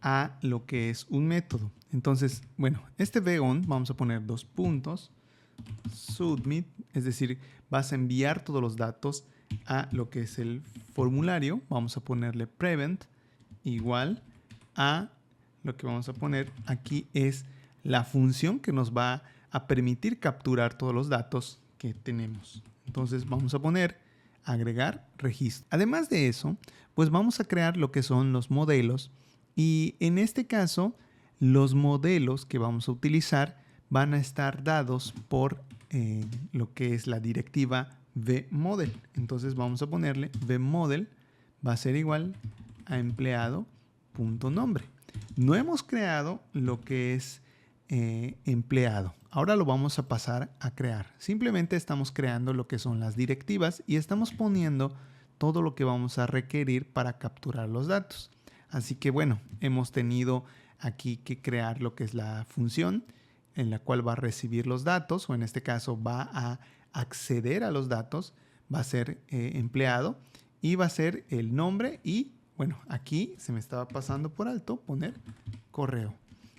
a lo que es un método. Entonces, bueno, este von vamos a poner 2 puntos, submit, es decir, vas a enviar todos los datos a lo que es el formulario. Vamos a ponerle prevent igual a lo que vamos a poner aquí es la función que nos va a permitir capturar todos los datos que tenemos. Entonces vamos a poner agregar registro. Además de eso, pues vamos a crear lo que son los modelos y en este caso los modelos que vamos a utilizar van a estar dados por lo que es la directiva vModel. Entonces vamos a ponerle vModel va a ser igual a empleado.nombre. No hemos creado lo que es empleado. Ahora lo vamos a pasar a crear. Simplemente estamos creando lo que son las directivas y estamos poniendo todo lo que vamos a requerir para capturar los datos. Así que bueno, hemos tenido aquí que crear lo que es la función en la cual va a recibir los datos, o en este caso va a acceder a los datos, va a ser empleado y va a ser el nombre y bueno, aquí se me estaba pasando por alto poner correo.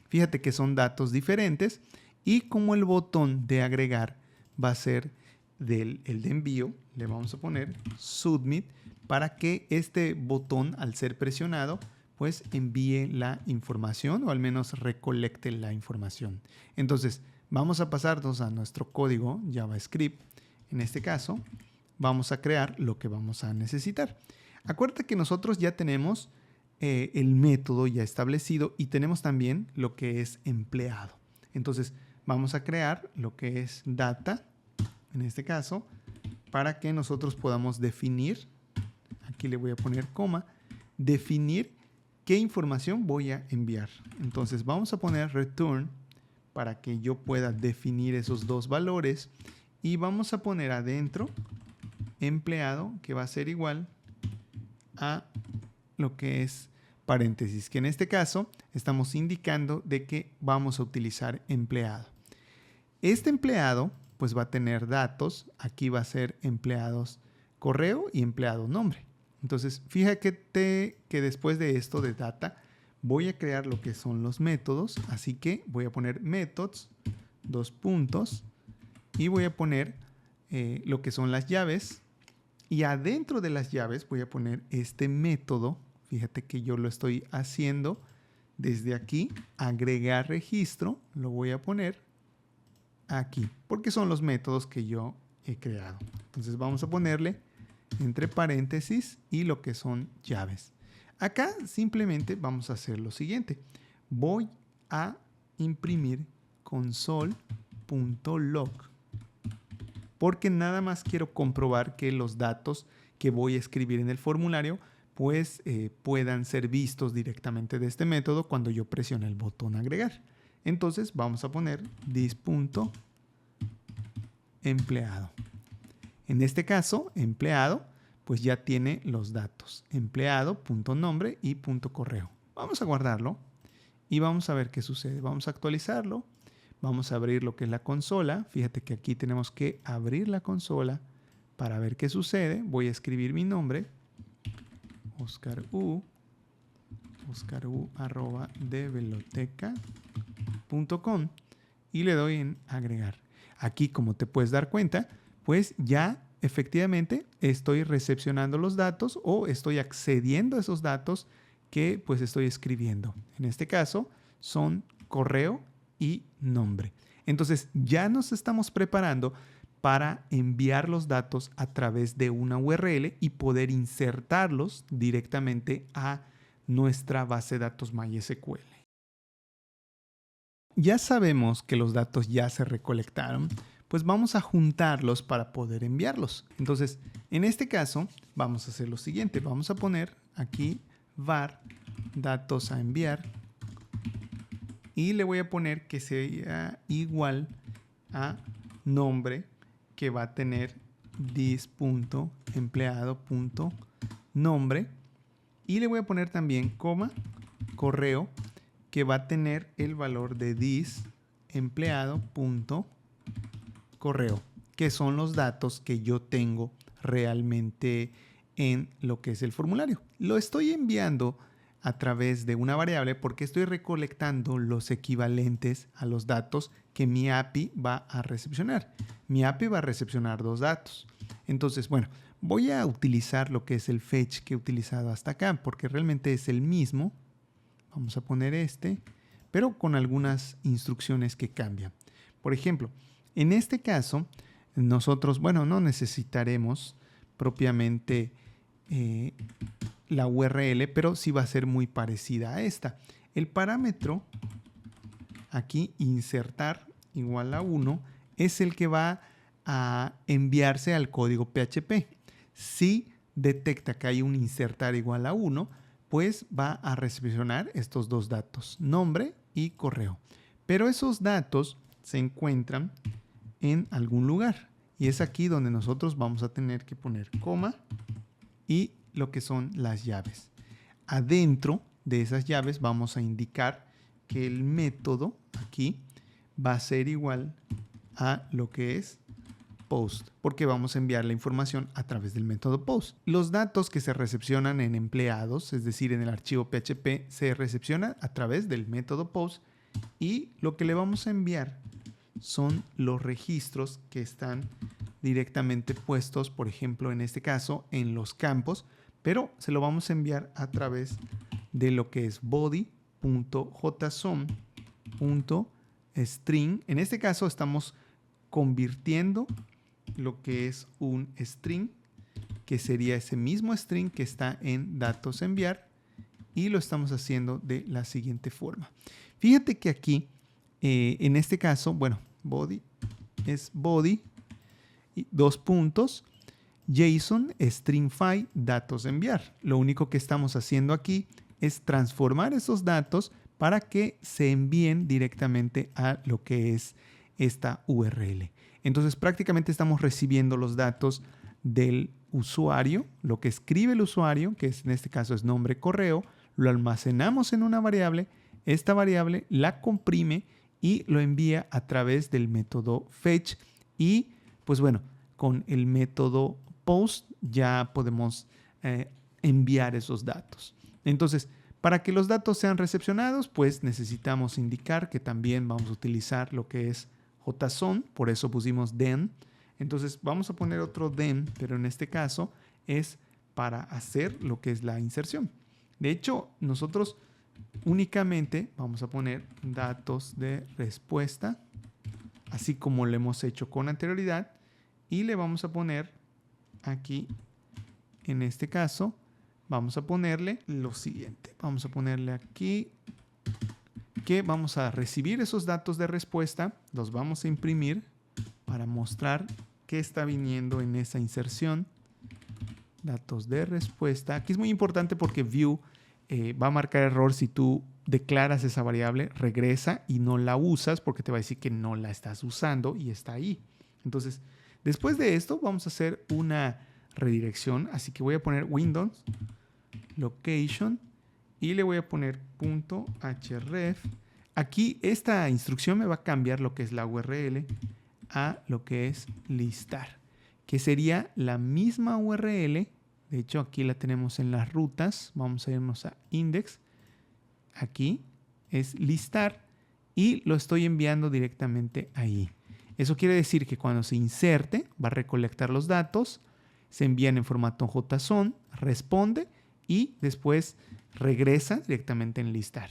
Fíjate que son datos diferentes y como el botón de agregar va a ser el de envío, le vamos a poner submit para que este botón al ser presionado pues envíe la información o al menos recolecte la información. Entonces vamos a pasarnos a nuestro código JavaScript. En este caso vamos a crear lo que vamos a necesitar. Acuérdate que nosotros ya tenemos el método ya establecido y tenemos también lo que es empleado. Entonces vamos a crear lo que es data, en este caso, para que nosotros podamos definir, aquí le voy a poner coma, definir qué información voy a enviar. Entonces vamos a poner return para que yo pueda definir esos dos valores y vamos a poner adentro empleado que va a ser igual a lo que es paréntesis, que en este caso estamos indicando de que vamos a utilizar empleado. Este empleado pues va a tener datos, aquí va a ser empleados correo y empleado nombre. Entonces fíjate que después de esto de data voy a crear lo que son los métodos, así que voy a poner methods, 2 puntos y voy a poner lo que son las llaves. Y adentro de las llaves voy a poner este método. Fíjate que yo lo estoy haciendo desde aquí. Agregar registro. Lo voy a poner aquí. Porque son los métodos que yo he creado. Entonces vamos a ponerle entre paréntesis y lo que son llaves. Acá simplemente vamos a hacer lo siguiente. Voy a imprimir console.log. Porque nada más quiero comprobar que los datos que voy a escribir en el formulario pues puedan ser vistos directamente de este método cuando yo presione el botón agregar. Entonces vamos a poner this.empleado. En este caso, empleado pues ya tiene los datos. Empleado.nombre y .correo. Vamos a guardarlo y vamos a ver qué sucede. Vamos a actualizarlo. Vamos a abrir lo que es la consola. Fíjate que aquí tenemos que abrir la consola para ver qué sucede. Voy a escribir mi nombre. oscaru@develoteca.com y le doy en agregar. Aquí, como te puedes dar cuenta, pues ya efectivamente estoy recepcionando los datos o estoy accediendo a esos datos que pues estoy escribiendo. En este caso son correo y nombre. Entonces ya nos estamos preparando para enviar los datos a través de una URL y poder insertarlos directamente a nuestra base de datos MySQL. Ya sabemos que los datos ya se recolectaron, pues vamos a juntarlos para poder enviarlos. Entonces, en este caso, vamos a hacer lo siguiente. Vamos a poner aquí var datos a enviar y le voy a poner que sea igual a nombre que va a tener this.empleado.nombre y le voy a poner también coma correo que va a tener el valor de this.empleado.correo, que son los datos que yo tengo realmente en lo que es el formulario. Lo estoy enviando a través de una variable porque estoy recolectando los equivalentes a los datos que mi API va a recepcionar. Mi API va a recepcionar dos datos. Entonces, bueno, voy a utilizar lo que es el fetch que he utilizado hasta acá porque realmente es el mismo. Vamos a poner este, pero con algunas instrucciones que cambian. Por ejemplo, en este caso, nosotros, bueno, no necesitaremos propiamente la URL, pero sí va a ser muy parecida a esta. El parámetro, aquí, insertar igual a 1, es el que va a enviarse al código PHP. Si detecta que hay un insertar igual a 1, pues va a recepcionar estos dos datos, nombre y correo. Pero esos datos se encuentran en algún lugar. Y es aquí donde nosotros vamos a tener que poner coma y lo que son las llaves. Adentro de esas llaves vamos a indicar que el método aquí va a ser igual a lo que es post, porque vamos a enviar la información a través del método post. Los datos que se recepcionan en empleados, es decir, en el archivo PHP, se recepcionan a través del método post y lo que le vamos a enviar son los registros que están directamente puestos, por ejemplo, en este caso, en los campos, pero se lo vamos a enviar a través de lo que es body.json.string. En este caso estamos convirtiendo lo que es un string, que sería ese mismo string que está en datos enviar, y lo estamos haciendo de la siguiente forma. Fíjate que aquí, en este caso, bueno, body es body, y dos puntos, JSON, stringify, datos enviar. Lo único que estamos haciendo aquí es transformar esos datos para que se envíen directamente a lo que es esta URL. Entonces prácticamente estamos recibiendo los datos del usuario, lo que escribe el usuario, que en este caso es nombre, correo, lo almacenamos en una variable, esta variable la comprime y lo envía a través del método fetch y pues bueno, con el método post ya podemos enviar esos datos. Entonces, para que los datos sean recepcionados, pues necesitamos indicar que también vamos a utilizar lo que es JSON, por eso pusimos then. Entonces vamos a poner otro then, pero en este caso es para hacer lo que es la inserción. De hecho, nosotros únicamente vamos a poner datos de respuesta, así como lo hemos hecho con anterioridad, y le vamos a poner aquí, en este caso, vamos a ponerle lo siguiente. Vamos a ponerle aquí que vamos a recibir esos datos de respuesta, los vamos a imprimir para mostrar qué está viniendo en esa inserción. Datos de respuesta. Aquí es muy importante porque view va a marcar error si tú declaras esa variable, regresa y no la usas porque te va a decir que no la estás usando y está ahí. Entonces, después de esto vamos a hacer una redirección, así que voy a poner Windows location y le voy a poner .href. Aquí esta instrucción me va a cambiar lo que es la URL a lo que es listar, que sería la misma URL. De hecho, aquí la tenemos en las rutas. Vamos a irnos a index. Aquí es listar y lo estoy enviando directamente ahí. Eso quiere decir que cuando se inserte va a recolectar los datos, se envían en formato JSON, responde y después regresa directamente en listar.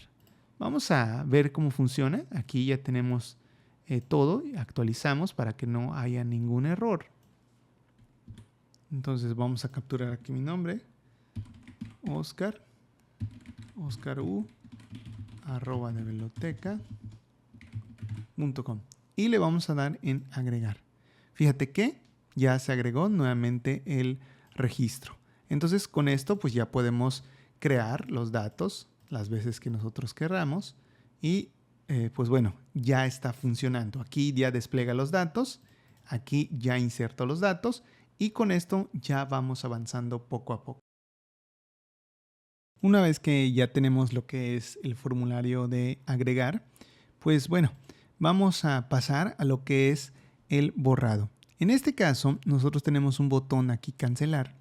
Vamos a ver cómo funciona. Aquí ya tenemos todo. Actualizamos para que no haya ningún error. Entonces vamos a capturar aquí mi nombre. Oscar U @develoteca.com y le vamos a dar en agregar. Fíjate que ya se agregó nuevamente el registro. Entonces con esto pues ya podemos crear los datos las veces que nosotros querramos y pues bueno, ya está funcionando. Aquí ya despliega los datos, aquí ya inserto los datos y con esto ya vamos avanzando poco a poco. Una vez que ya tenemos lo que es el formulario de agregar, pues bueno, vamos a pasar a lo que es el borrado. En este caso, nosotros tenemos un botón aquí, cancelar,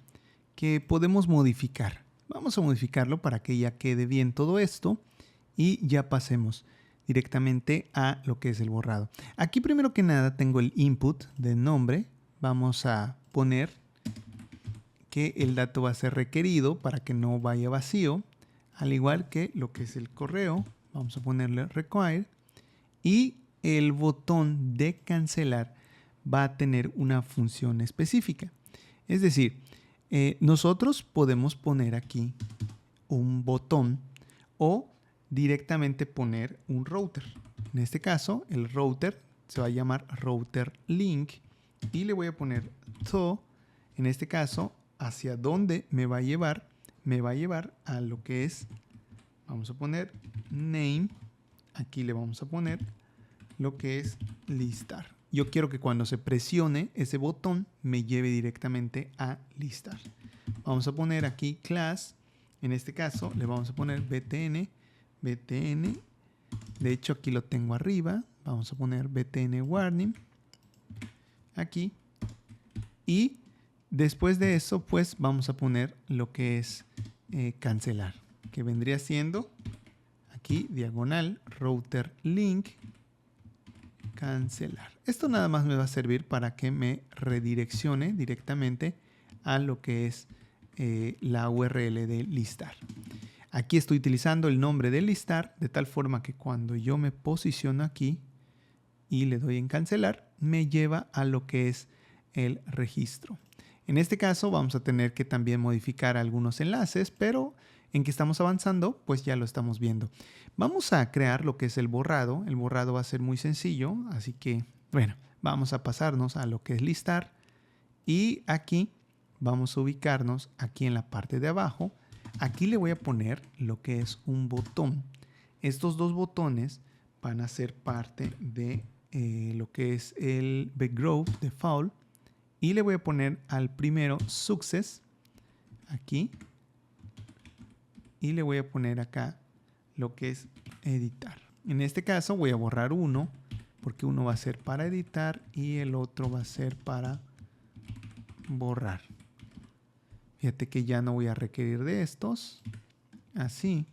que podemos modificar. Vamos a modificarlo para que ya quede bien todo esto y ya pasemos directamente a lo que es el borrado. Aquí primero que nada tengo el input de nombre. Vamos a poner que el dato va a ser requerido para que no vaya vacío, al igual que lo que es el correo. Vamos a ponerle require y el botón de cancelar va a tener una función específica. Es decir, nosotros podemos poner aquí un botón o directamente poner un router. En este caso, el router se va a llamar router link y le voy a poner to, en este caso, hacia dónde me va a llevar a lo que es, vamos a poner name, aquí le vamos a poner lo que es listar. Yo quiero que cuando se presione ese botón me lleve directamente a listar. Vamos a poner aquí class, en este caso le vamos a poner btn, de hecho aquí lo tengo arriba, vamos a poner btn warning, aquí, y después de eso, pues vamos a poner lo que es cancelar, que vendría siendo aquí diagonal router link cancelar. Esto nada más me va a servir para que me redireccione directamente a lo que es la URL de listar. Aquí estoy utilizando el nombre de listar de tal forma que cuando yo me posiciono aquí y le doy en cancelar, me lleva a lo que es el registro. En este caso vamos a tener que también modificar algunos enlaces, pero en que estamos avanzando, pues ya lo estamos viendo. Vamos a crear lo que es el borrado. El borrado va a ser muy sencillo, así que, bueno, vamos a pasarnos a lo que es listar. Y aquí vamos a ubicarnos aquí en la parte de abajo. Aquí le voy a poner lo que es un botón. Estos dos botones van a ser parte de lo que es el background default. Y le voy a poner al primero success, aquí. Y le voy a poner acá lo que es editar. En este caso voy a borrar uno, porque uno va a ser para editar y el otro va a ser para borrar. Fíjate que ya no voy a requerir de estos. Así.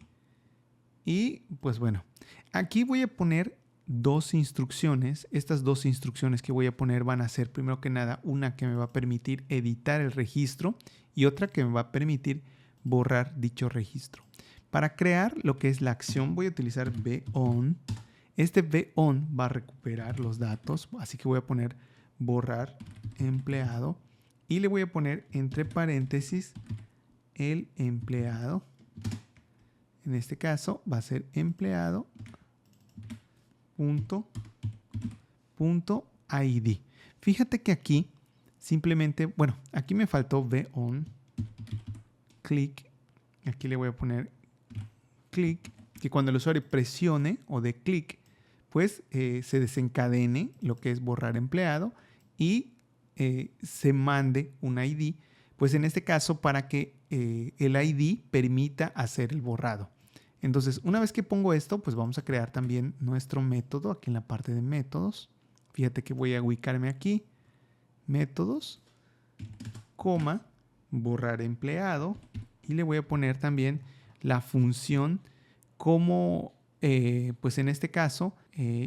Y pues bueno, aquí voy a poner dos instrucciones. Estas dos instrucciones que voy a poner van a ser, primero que nada, una que me va a permitir editar el registro y otra que me va a permitir borrar dicho registro. Para crear lo que es la acción voy a utilizar von. Este von va a recuperar los datos, así que voy a poner borrar empleado y le voy a poner entre paréntesis el empleado. En este caso va a ser empleado punto id. Fíjate que aquí simplemente, bueno, aquí me faltó von click. Aquí le voy a poner click, que cuando el usuario presione o dé clic, pues se desencadene lo que es borrar empleado y se mande un ID, pues en este caso para que el ID permita hacer el borrado. Entonces, una vez que pongo esto, pues vamos a crear también nuestro método aquí en la parte de métodos. Fíjate que voy a ubicarme aquí, métodos, coma, borrar empleado y le voy a poner también la función como, pues en este caso,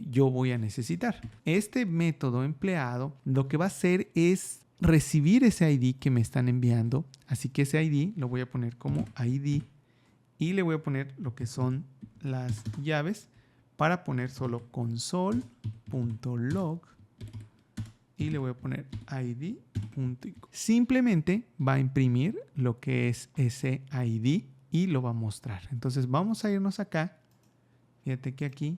yo voy a necesitar. Este método empleado lo que va a hacer es recibir ese ID que me están enviando. Así que ese ID lo voy a poner como ID y le voy a poner lo que son las llaves para poner solo console.log y le voy a poner id. Simplemente va a imprimir lo que es ese ID y lo va a mostrar. Entonces vamos a irnos acá. Fíjate que aquí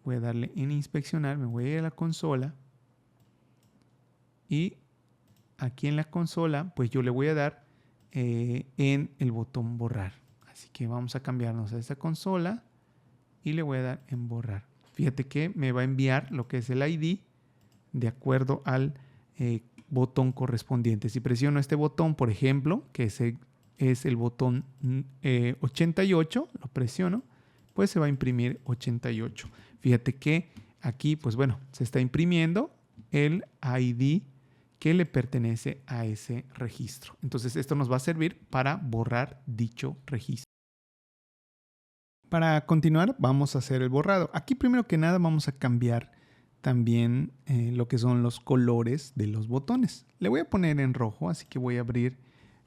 voy a darle en inspeccionar, me voy a ir a la consola y aquí en la consola pues yo le voy a dar en el botón borrar. Así que vamos a cambiarnos a esta consola y le voy a dar en borrar. Fíjate que me va a enviar lo que es el ID de acuerdo al botón correspondiente. Si presiono este botón, por ejemplo, que es el botón 88, lo presiono, pues se va a imprimir 88. Fíjate que aquí, pues bueno, se está imprimiendo el ID que le pertenece a ese registro. Entonces esto nos va a servir para borrar dicho registro. Para continuar vamos a hacer el borrado. Aquí primero que nada vamos a cambiar también lo que son los colores de los botones. Le voy a poner en rojo, así que voy a abrir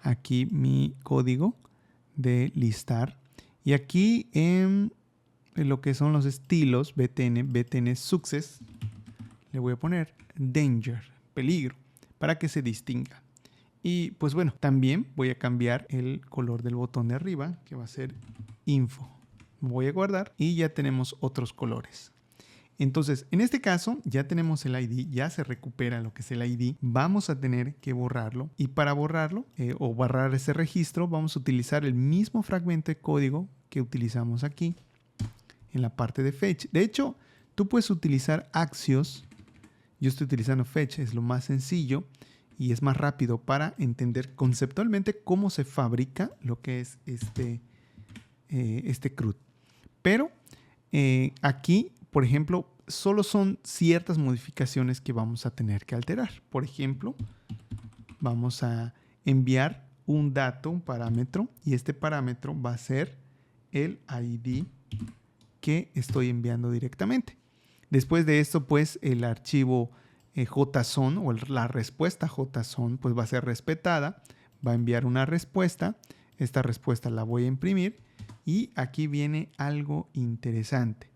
aquí mi código de listar. Y aquí en lo que son los estilos BTN Success, le voy a poner Danger, peligro, para que se distinga. Y pues bueno, también voy a cambiar el color del botón de arriba, que va a ser Info. Voy a guardar y ya tenemos otros colores. Entonces, en este caso, ya tenemos el ID, ya se recupera lo que es el ID. Vamos a tener que borrarlo. Y para borrarlo o borrar ese registro, vamos a utilizar el mismo fragmento de código que utilizamos aquí en la parte de Fetch. De hecho, tú puedes utilizar Axios. Yo estoy utilizando Fetch, es lo más sencillo y es más rápido para entender conceptualmente cómo se fabrica lo que es este CRUD. Pero aquí, por ejemplo, solo son ciertas modificaciones que vamos a tener que alterar. Por ejemplo, vamos a enviar un dato, un parámetro, y este parámetro va a ser el ID que estoy enviando directamente. Después de esto, pues el archivo JSON o la respuesta JSON pues va a ser respetada, va a enviar una respuesta, esta respuesta la voy a imprimir y aquí viene algo interesante.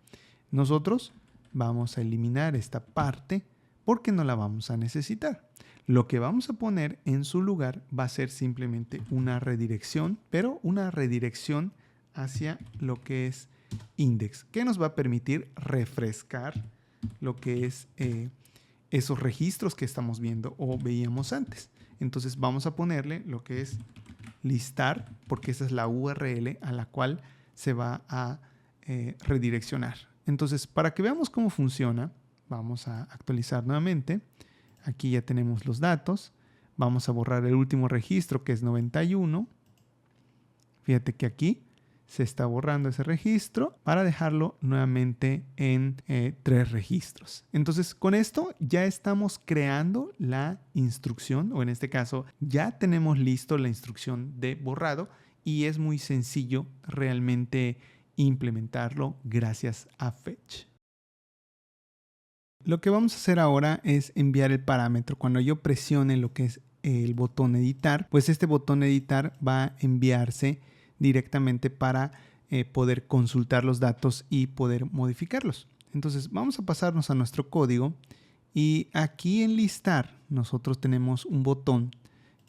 Nosotros vamos a eliminar esta parte porque no la vamos a necesitar. Lo que vamos a poner en su lugar va a ser simplemente una redirección, pero una redirección hacia lo que es index, que nos va a permitir refrescar lo que es esos registros que estamos viendo o veíamos antes. Entonces vamos a ponerle lo que es listar, porque esa es la URL a la cual se va a redireccionar. Entonces, para que veamos cómo funciona, vamos a actualizar nuevamente. Aquí ya tenemos los datos. Vamos a borrar el último registro, que es 91. Fíjate que aquí se está borrando ese registro para dejarlo nuevamente en 3 registros. Entonces, con esto ya estamos creando la instrucción, o en este caso ya tenemos listo la instrucción de borrado y es muy sencillo realmente implementarlo gracias a Fetch. Lo que vamos a hacer ahora es enviar el parámetro. Cuando yo presione lo que es el botón editar, pues este botón editar va a enviarse directamente para poder consultar los datos y poder modificarlos. Entonces vamos a pasarnos a nuestro código y aquí en listar nosotros tenemos un botón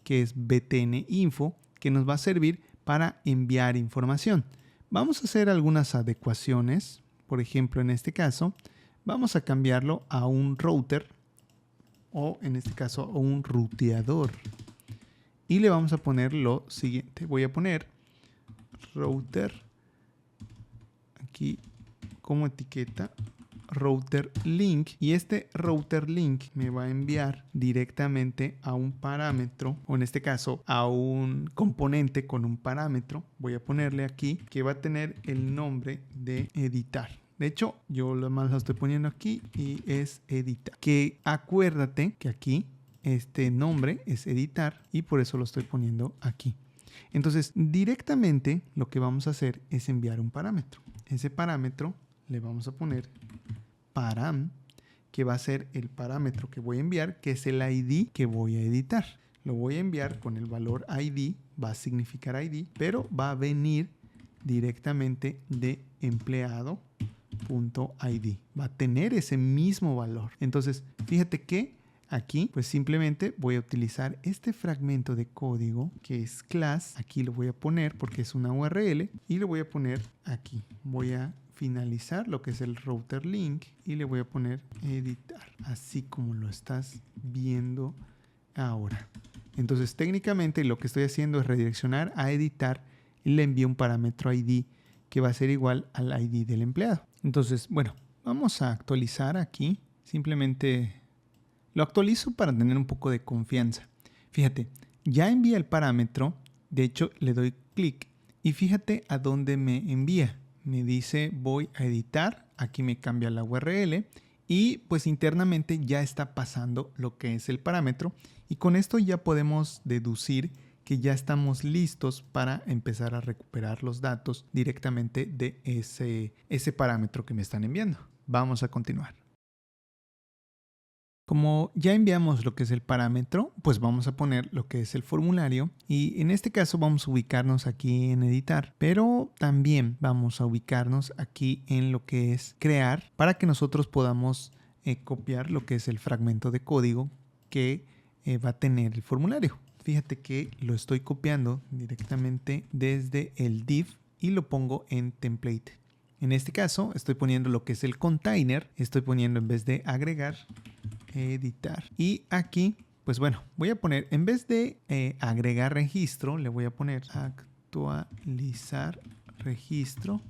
que es BTN Info que nos va a servir para enviar información. Vamos a hacer algunas adecuaciones. Por ejemplo, en este caso vamos a cambiarlo a un router o en este caso a un ruteador y le vamos a poner lo siguiente. Voy a poner router aquí como etiqueta router link y este router link me va a enviar directamente a un parámetro o en este caso a un componente con un parámetro. Voy a ponerle aquí que va a tener el nombre de editar. De hecho, yo lo más lo estoy poniendo aquí y es editar. Que acuérdate que aquí este nombre es editar y por eso lo estoy poniendo aquí. Entonces, directamente lo que vamos a hacer es enviar un parámetro. Ese parámetro le vamos a poner param, que va a ser el parámetro que voy a enviar, que es el ID que voy a editar. Lo voy a enviar con el valor ID, va a significar ID, pero va a venir directamente de empleado.id. Va a tener ese mismo valor. Entonces, fíjate que aquí, pues simplemente voy a utilizar este fragmento de código que es class. Aquí lo voy a poner porque es una URL y lo voy a poner aquí. Voy a finalizar lo que es el router link y le voy a poner editar, así como lo estás viendo ahora. Entonces, técnicamente lo que estoy haciendo es redireccionar a editar y le envío un parámetro ID que va a ser igual al ID del empleado. Entonces, bueno, vamos a actualizar aquí. Simplemente lo actualizo para tener un poco de confianza. Fíjate, ya envía el parámetro. De hecho, le doy clic y fíjate a dónde me envía. Me dice voy a editar. Aquí me cambia la URL y pues internamente ya está pasando lo que es el parámetro. Y con esto ya podemos deducir que ya estamos listos para empezar a recuperar los datos directamente de ese parámetro que me están enviando. Vamos a continuar. Como ya enviamos lo que es el parámetro, pues vamos a poner lo que es el formulario y en este caso vamos a ubicarnos aquí en editar, pero también vamos a ubicarnos aquí en lo que es crear para que nosotros podamos copiar lo que es el fragmento de código que va a tener el formulario. Fíjate que lo estoy copiando directamente desde el div y lo pongo en template. En este caso estoy poniendo lo que es el container, estoy poniendo en vez de agregar, editar. Y aquí, pues bueno, voy a poner, en vez de agregar registro, le voy a poner actualizar registro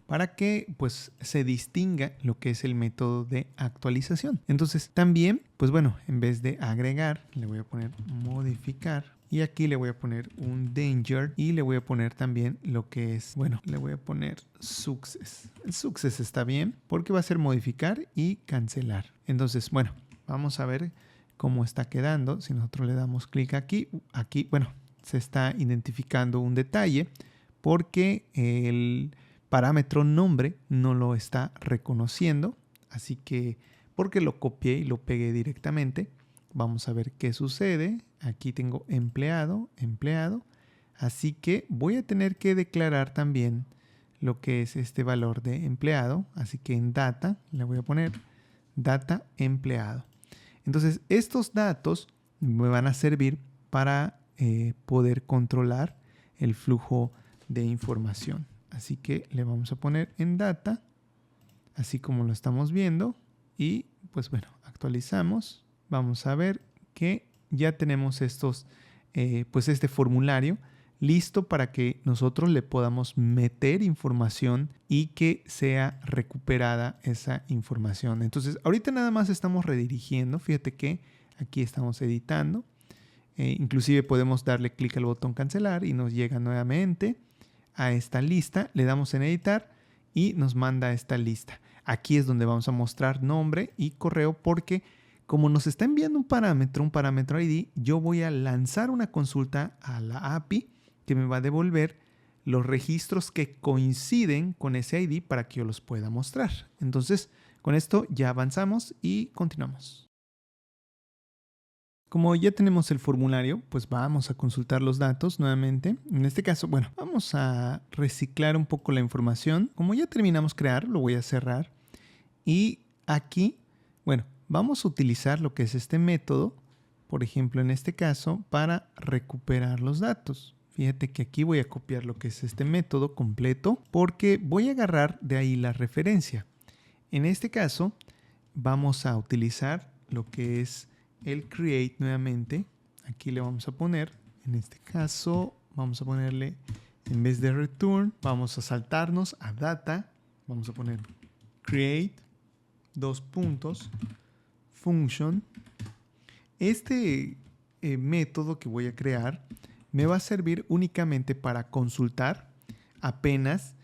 para que pues se distinga lo que es el método de actualización. Entonces también, pues bueno, en vez de agregar, le voy a poner modificar. Y aquí le voy a poner un danger y le voy a poner también lo que es, bueno, le voy a poner success. El success está bien porque va a ser modificar y cancelar. Entonces, bueno, vamos a ver cómo está quedando. Si nosotros le damos clic aquí, bueno, se está identificando un detalle porque el parámetro nombre no lo está reconociendo. Así que, porque lo copié y lo pegué directamente. Vamos a ver qué sucede. Aquí tengo empleado. Así que voy a tener que declarar también lo que es este valor de empleado. Así que en data le voy a poner data empleado. Entonces estos datos me van a servir para poder controlar el flujo de información. Así que le vamos a poner en data, así como lo estamos viendo. Y pues bueno, actualizamos. Vamos a ver que ya tenemos pues este formulario listo para que nosotros le podamos meter información y que sea recuperada esa información. Entonces, ahorita nada más estamos redirigiendo. Fíjate que aquí estamos editando. Inclusive podemos darle clic al botón cancelar y nos llega nuevamente a esta lista. Le damos en editar y nos manda a esta lista. Aquí es donde vamos a mostrar nombre y correo porque como nos está enviando un parámetro ID, yo voy a lanzar una consulta a la API que me va a devolver los registros que coinciden con ese ID para que yo los pueda mostrar. Entonces, con esto ya avanzamos y continuamos. Como ya tenemos el formulario, pues vamos a consultar los datos nuevamente. En este caso, bueno, vamos a reciclar un poco la información. Como ya terminamos crear, lo voy a cerrar. Y aquí, bueno, vamos a utilizar lo que es este método, por ejemplo, en este caso, para recuperar los datos. Fíjate que aquí voy a copiar lo que es este método completo porque voy a agarrar de ahí la referencia. En este caso, vamos a utilizar lo que es el create nuevamente. Aquí le vamos a poner, en este caso, vamos a ponerle, en vez de return, vamos a saltarnos a data. Vamos a poner create, function. Este método que voy a crear me va a servir únicamente para consultar apenas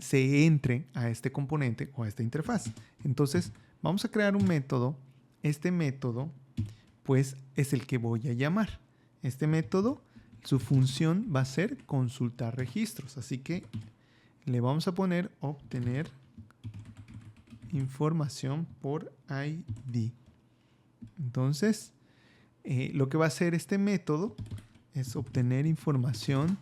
se entre a este componente o a esta interfaz. Entonces vamos a crear un método. Este método pues es el que voy a llamar. Este método, su función va a ser consultar registros. Así que le vamos a poner obtener información por ID. Entonces, lo que va a hacer este método es obtener información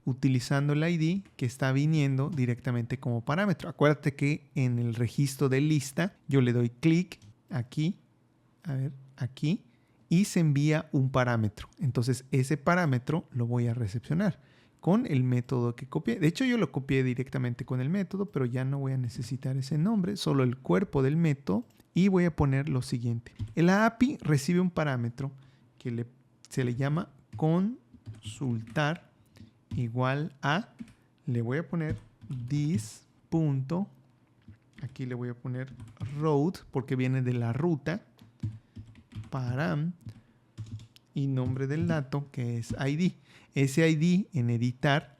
utilizando el ID que está viniendo directamente como parámetro. Acuérdate que en el registro de lista yo le doy clic aquí, aquí, y se envía un parámetro. Entonces, ese parámetro lo voy a recepcionar con el método que copié. De hecho, yo lo copié directamente con el método, pero ya no voy a necesitar ese nombre, solo el cuerpo del método, y voy a poner lo siguiente. La API recibe un parámetro que se le llama consultar igual a, le voy a poner this punto, aquí le voy a poner route porque viene de la ruta, param, y nombre del dato que es ID. Ese ID en editar,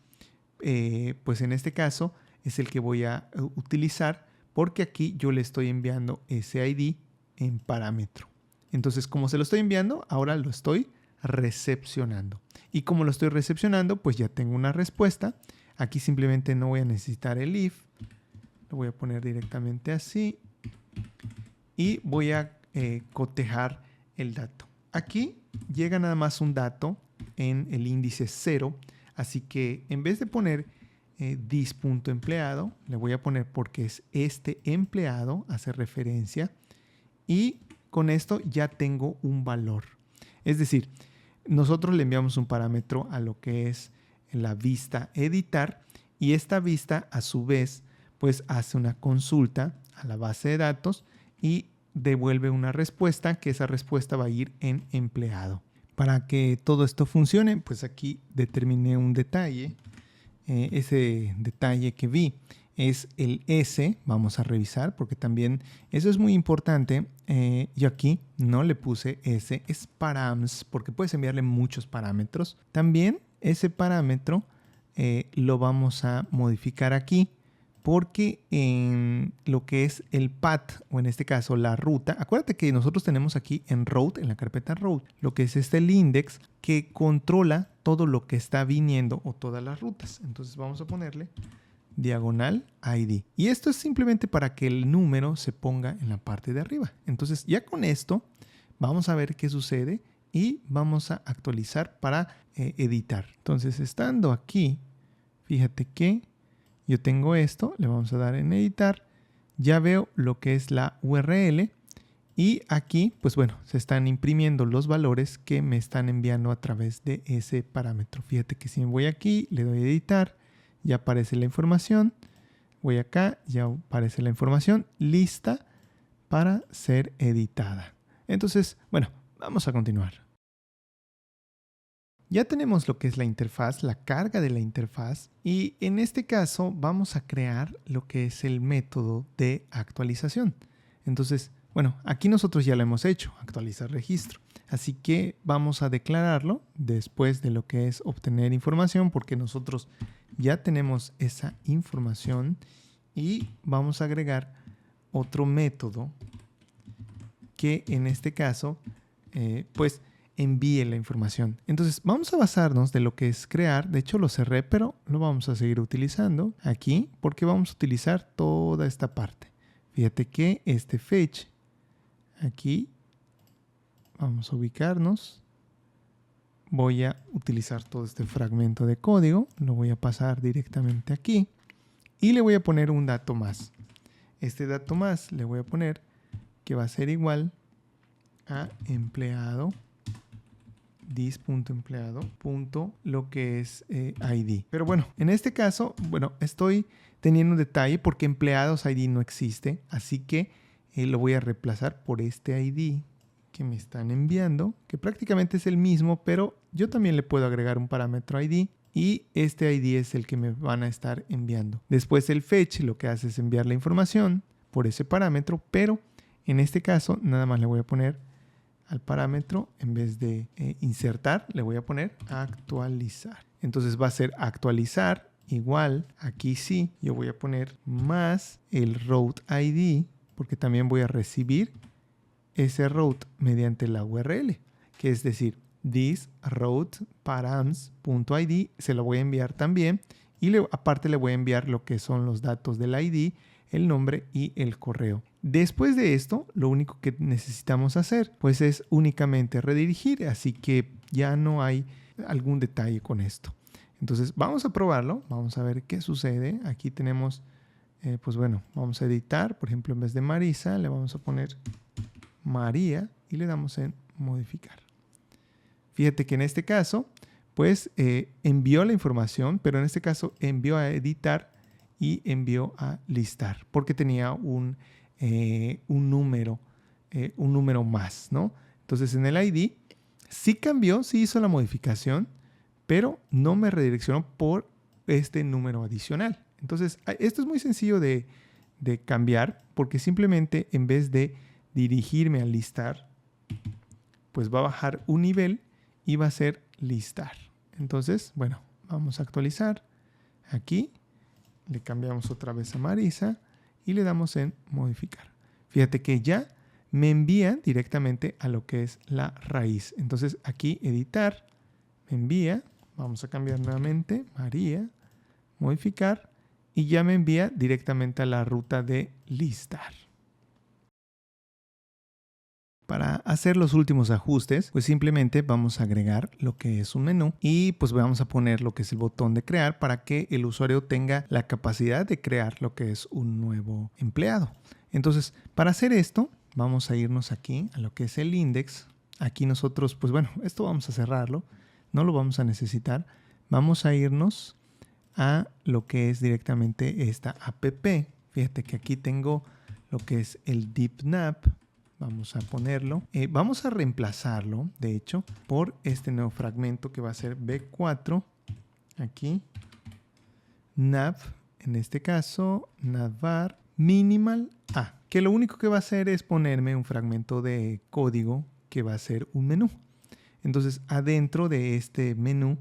pues en este caso es el que voy a utilizar porque aquí yo le estoy enviando ese ID en parámetro. Entonces, como se lo estoy enviando, ahora lo estoy recepcionando. Y como lo estoy recepcionando, pues ya tengo una respuesta. Aquí simplemente no voy a necesitar el if. Lo voy a poner directamente así. Y voy a cotejar el dato. Aquí llega nada más un dato en el índice 0. Así que en vez de poner this.empleado, le voy a poner porque es este empleado, hace referencia. Y con esto ya tengo un valor. Es decir, nosotros le enviamos un parámetro a lo que es la vista editar y esta vista a su vez pues hace una consulta a la base de datos y devuelve una respuesta que esa respuesta va a ir en empleado. Para que todo esto funcione, pues aquí determiné un detalle. Ese detalle que vi es el S, vamos a revisar porque también eso es muy importante. Yo aquí no le puse S, es params porque puedes enviarle muchos parámetros. También ese parámetro lo vamos a modificar aquí porque en lo que es el path o en este caso la ruta, acuérdate que nosotros tenemos aquí en route, en la carpeta route, lo que es el index que controla todo lo que está viniendo o todas las rutas. Entonces vamos a ponerle diagonal ID. Y esto es simplemente para que el número se ponga en la parte de arriba. Entonces ya con esto vamos a ver qué sucede y vamos a actualizar para editar. Entonces estando aquí, fíjate que yo tengo esto, le vamos a dar en editar, ya veo lo que es la URL y aquí pues bueno, se están imprimiendo los valores que me están enviando a través de ese parámetro. Fíjate que si me voy aquí, le doy a editar, ya aparece la información, voy acá, ya aparece la información lista para ser editada. Entonces, bueno, vamos a continuar. Ya tenemos lo que es la interfaz, la carga de la interfaz y en este caso vamos a crear lo que es el método de actualización. Entonces, bueno, aquí nosotros ya lo hemos hecho, actualizar registro. Así que vamos a declararlo después de lo que es obtener información porque nosotros ya tenemos esa información y vamos a agregar otro método que en este caso pues envíe la información. Entonces vamos a basarnos de lo que es crear. De hecho lo cerré, pero lo vamos a seguir utilizando aquí porque vamos a utilizar toda esta parte. Fíjate que este fetch aquí vamos a ubicarnos. Voy a utilizar todo este fragmento de código. Lo voy a pasar directamente aquí y le voy a poner un dato más. Este dato más le voy a poner que va a ser igual a empleado this.empleado lo que es ID. Pero bueno, en este caso, bueno, estoy teniendo un detalle porque empleados ID no existe, así que lo voy a reemplazar por este ID que me están enviando, que prácticamente es el mismo, pero yo también le puedo agregar un parámetro ID y este ID es el que me van a estar enviando. Después el fetch lo que hace es enviar la información por ese parámetro, pero en este caso nada más le voy a poner al parámetro, en vez de insertar, le voy a poner actualizar. Entonces va a ser actualizar igual, aquí sí, yo voy a poner más el route ID, porque también voy a recibir ese route mediante la URL, que es decir, this route params.id, se lo voy a enviar también, y aparte le voy a enviar lo que son los datos del ID, el nombre y el correo. Después de esto, lo único que necesitamos hacer pues es únicamente redirigir, así que ya no hay algún detalle con esto. Entonces vamos a probarlo, vamos a ver qué sucede. Aquí tenemos, pues bueno, vamos a editar, por ejemplo, en vez de Marisa le vamos a poner María y le damos en modificar. Fíjate que en este caso pues envió la información, pero en este caso envió a editar y envió a listar porque tenía un número más, ¿no? Entonces en el ID sí cambió, sí hizo la modificación, pero no me redireccionó por este número adicional. Entonces, esto es muy sencillo de cambiar, porque simplemente en vez de dirigirme al listar, pues va a bajar un nivel y va a ser listar. Entonces, bueno, vamos a actualizar. Aquí le cambiamos otra vez a Marisa y le damos en modificar. Fíjate que ya me envía directamente a lo que es la raíz. Entonces aquí editar, me envía, vamos a cambiar nuevamente, María, modificar, y ya me envía directamente a la ruta de listar. Para hacer los últimos ajustes, pues simplemente vamos a agregar lo que es un menú y pues vamos a poner lo que es el botón de crear para que el usuario tenga la capacidad de crear lo que es un nuevo empleado. Entonces, para hacer esto, vamos a irnos aquí a lo que es el index. Aquí nosotros, pues bueno, esto vamos a cerrarlo, no lo vamos a necesitar. Vamos a irnos a lo que es directamente esta app. Fíjate que aquí tengo lo que es el DeepNav. Vamos a ponerlo. Vamos a reemplazarlo, de hecho, por este nuevo fragmento que va a ser B4. Aquí. Nav, en este caso, navbar minimal A. Que lo único que va a hacer es ponerme un fragmento de código que va a ser un menú. Entonces, adentro de este menú,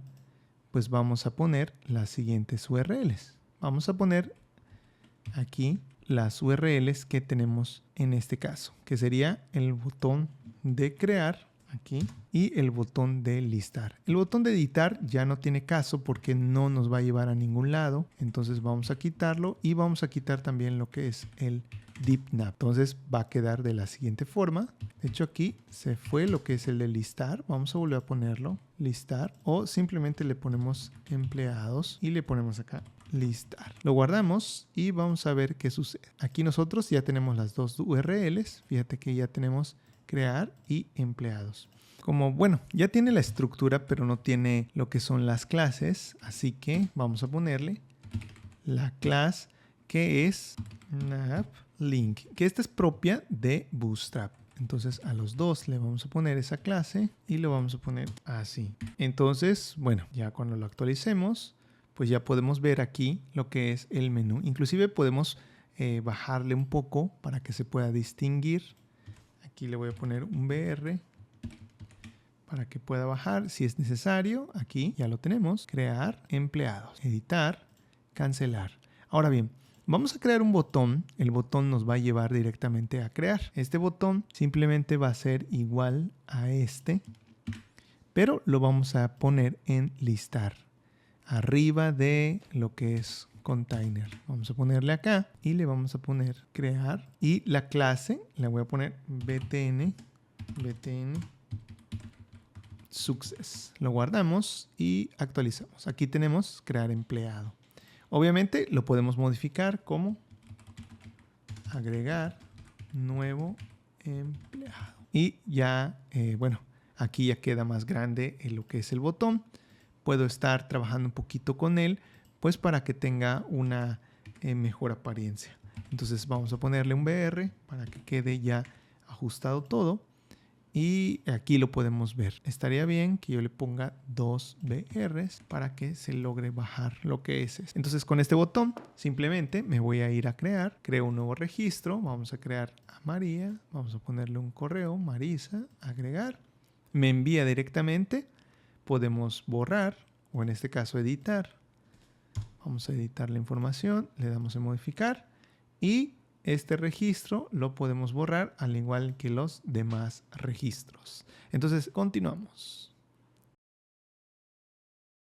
pues vamos a poner las siguientes URLs. Vamos a poner aquí las URLs que tenemos en este caso, que sería el botón de crear aquí y el botón de listar. El botón de editar ya no tiene caso porque no nos va a llevar a ningún lado, entonces vamos a quitarlo y vamos a quitar también lo que es el DeepNav. Entonces va a quedar de la siguiente forma. De hecho aquí se fue lo que es el de listar. Vamos a volver a ponerlo listar o simplemente le ponemos empleados y le ponemos acá listar. Lo guardamos y vamos a ver qué sucede. Aquí nosotros ya tenemos las dos URLs. Fíjate que ya tenemos crear y empleados. Como bueno, ya tiene la estructura pero no tiene lo que son las clases, así que vamos a ponerle la clase que es navlink, que esta es propia de Bootstrap. Entonces a los dos le vamos a poner esa clase y lo vamos a poner así. Entonces, bueno, ya cuando lo actualicemos, pues ya podemos ver aquí lo que es el menú. Inclusive podemos bajarle un poco para que se pueda distinguir. Aquí le voy a poner un BR para que pueda bajar si es necesario. Aquí ya lo tenemos. Crear empleados. Editar. Cancelar. Ahora bien, vamos a crear un botón. El botón nos va a llevar directamente a crear. Este botón simplemente va a ser igual a este, pero lo vamos a poner en listar. Arriba de lo que es container. Vamos a ponerle acá y le vamos a poner crear y la clase le voy a poner btn success. Lo guardamos y actualizamos. Aquí tenemos crear empleado. Obviamente lo podemos modificar como agregar nuevo empleado y ya bueno, aquí ya queda más grande lo que es el botón. Puedo estar trabajando un poquito con él, pues para que tenga una mejor apariencia. Entonces vamos a ponerle un BR para que quede ya ajustado todo. Y aquí lo podemos ver. Estaría bien que yo le ponga 2 BRs para que se logre bajar lo que es. Entonces con este botón simplemente me voy a ir a crear. Creo un nuevo registro. Vamos a crear a María. Vamos a ponerle un correo. Marisa. Agregar. Me envía directamente. Podemos borrar o en este caso editar. Vamos a editar la información. Le damos en modificar. Y este registro lo podemos borrar al igual que los demás registros. Entonces continuamos.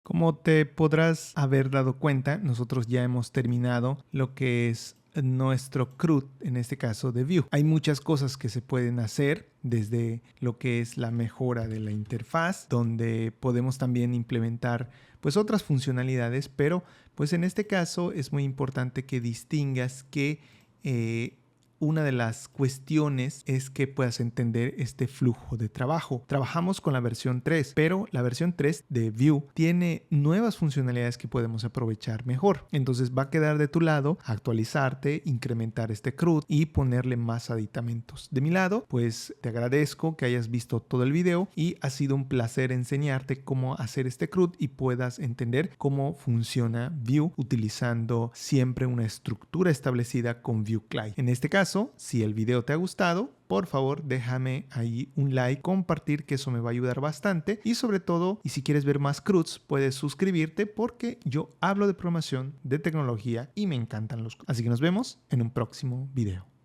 Como te podrás haber dado cuenta, nosotros ya hemos terminado lo que es nuestro CRUD, en este caso de Vue. Hay muchas cosas que se pueden hacer, desde lo que es la mejora de la interfaz, donde podemos también implementar pues otras funcionalidades, pero pues en este caso es muy importante que distingas que una de las cuestiones es que puedas entender este flujo de trabajo. Trabajamos con la versión 3, pero la versión 3 de Vue tiene nuevas funcionalidades que podemos aprovechar mejor. Entonces va a quedar de tu lado actualizarte, incrementar este CRUD y ponerle más aditamentos. De mi lado, pues te agradezco que hayas visto todo el video y ha sido un placer enseñarte cómo hacer este CRUD y puedas entender cómo funciona Vue utilizando siempre una estructura establecida con Vue Client. En este caso, si el video te ha gustado, por favor déjame ahí un like, compartir, que eso me va a ayudar bastante, y sobre todo, y si quieres ver más CRUDs, puedes suscribirte porque yo hablo de programación, de tecnología y me encantan los CRUDs. Así que nos vemos en un próximo video.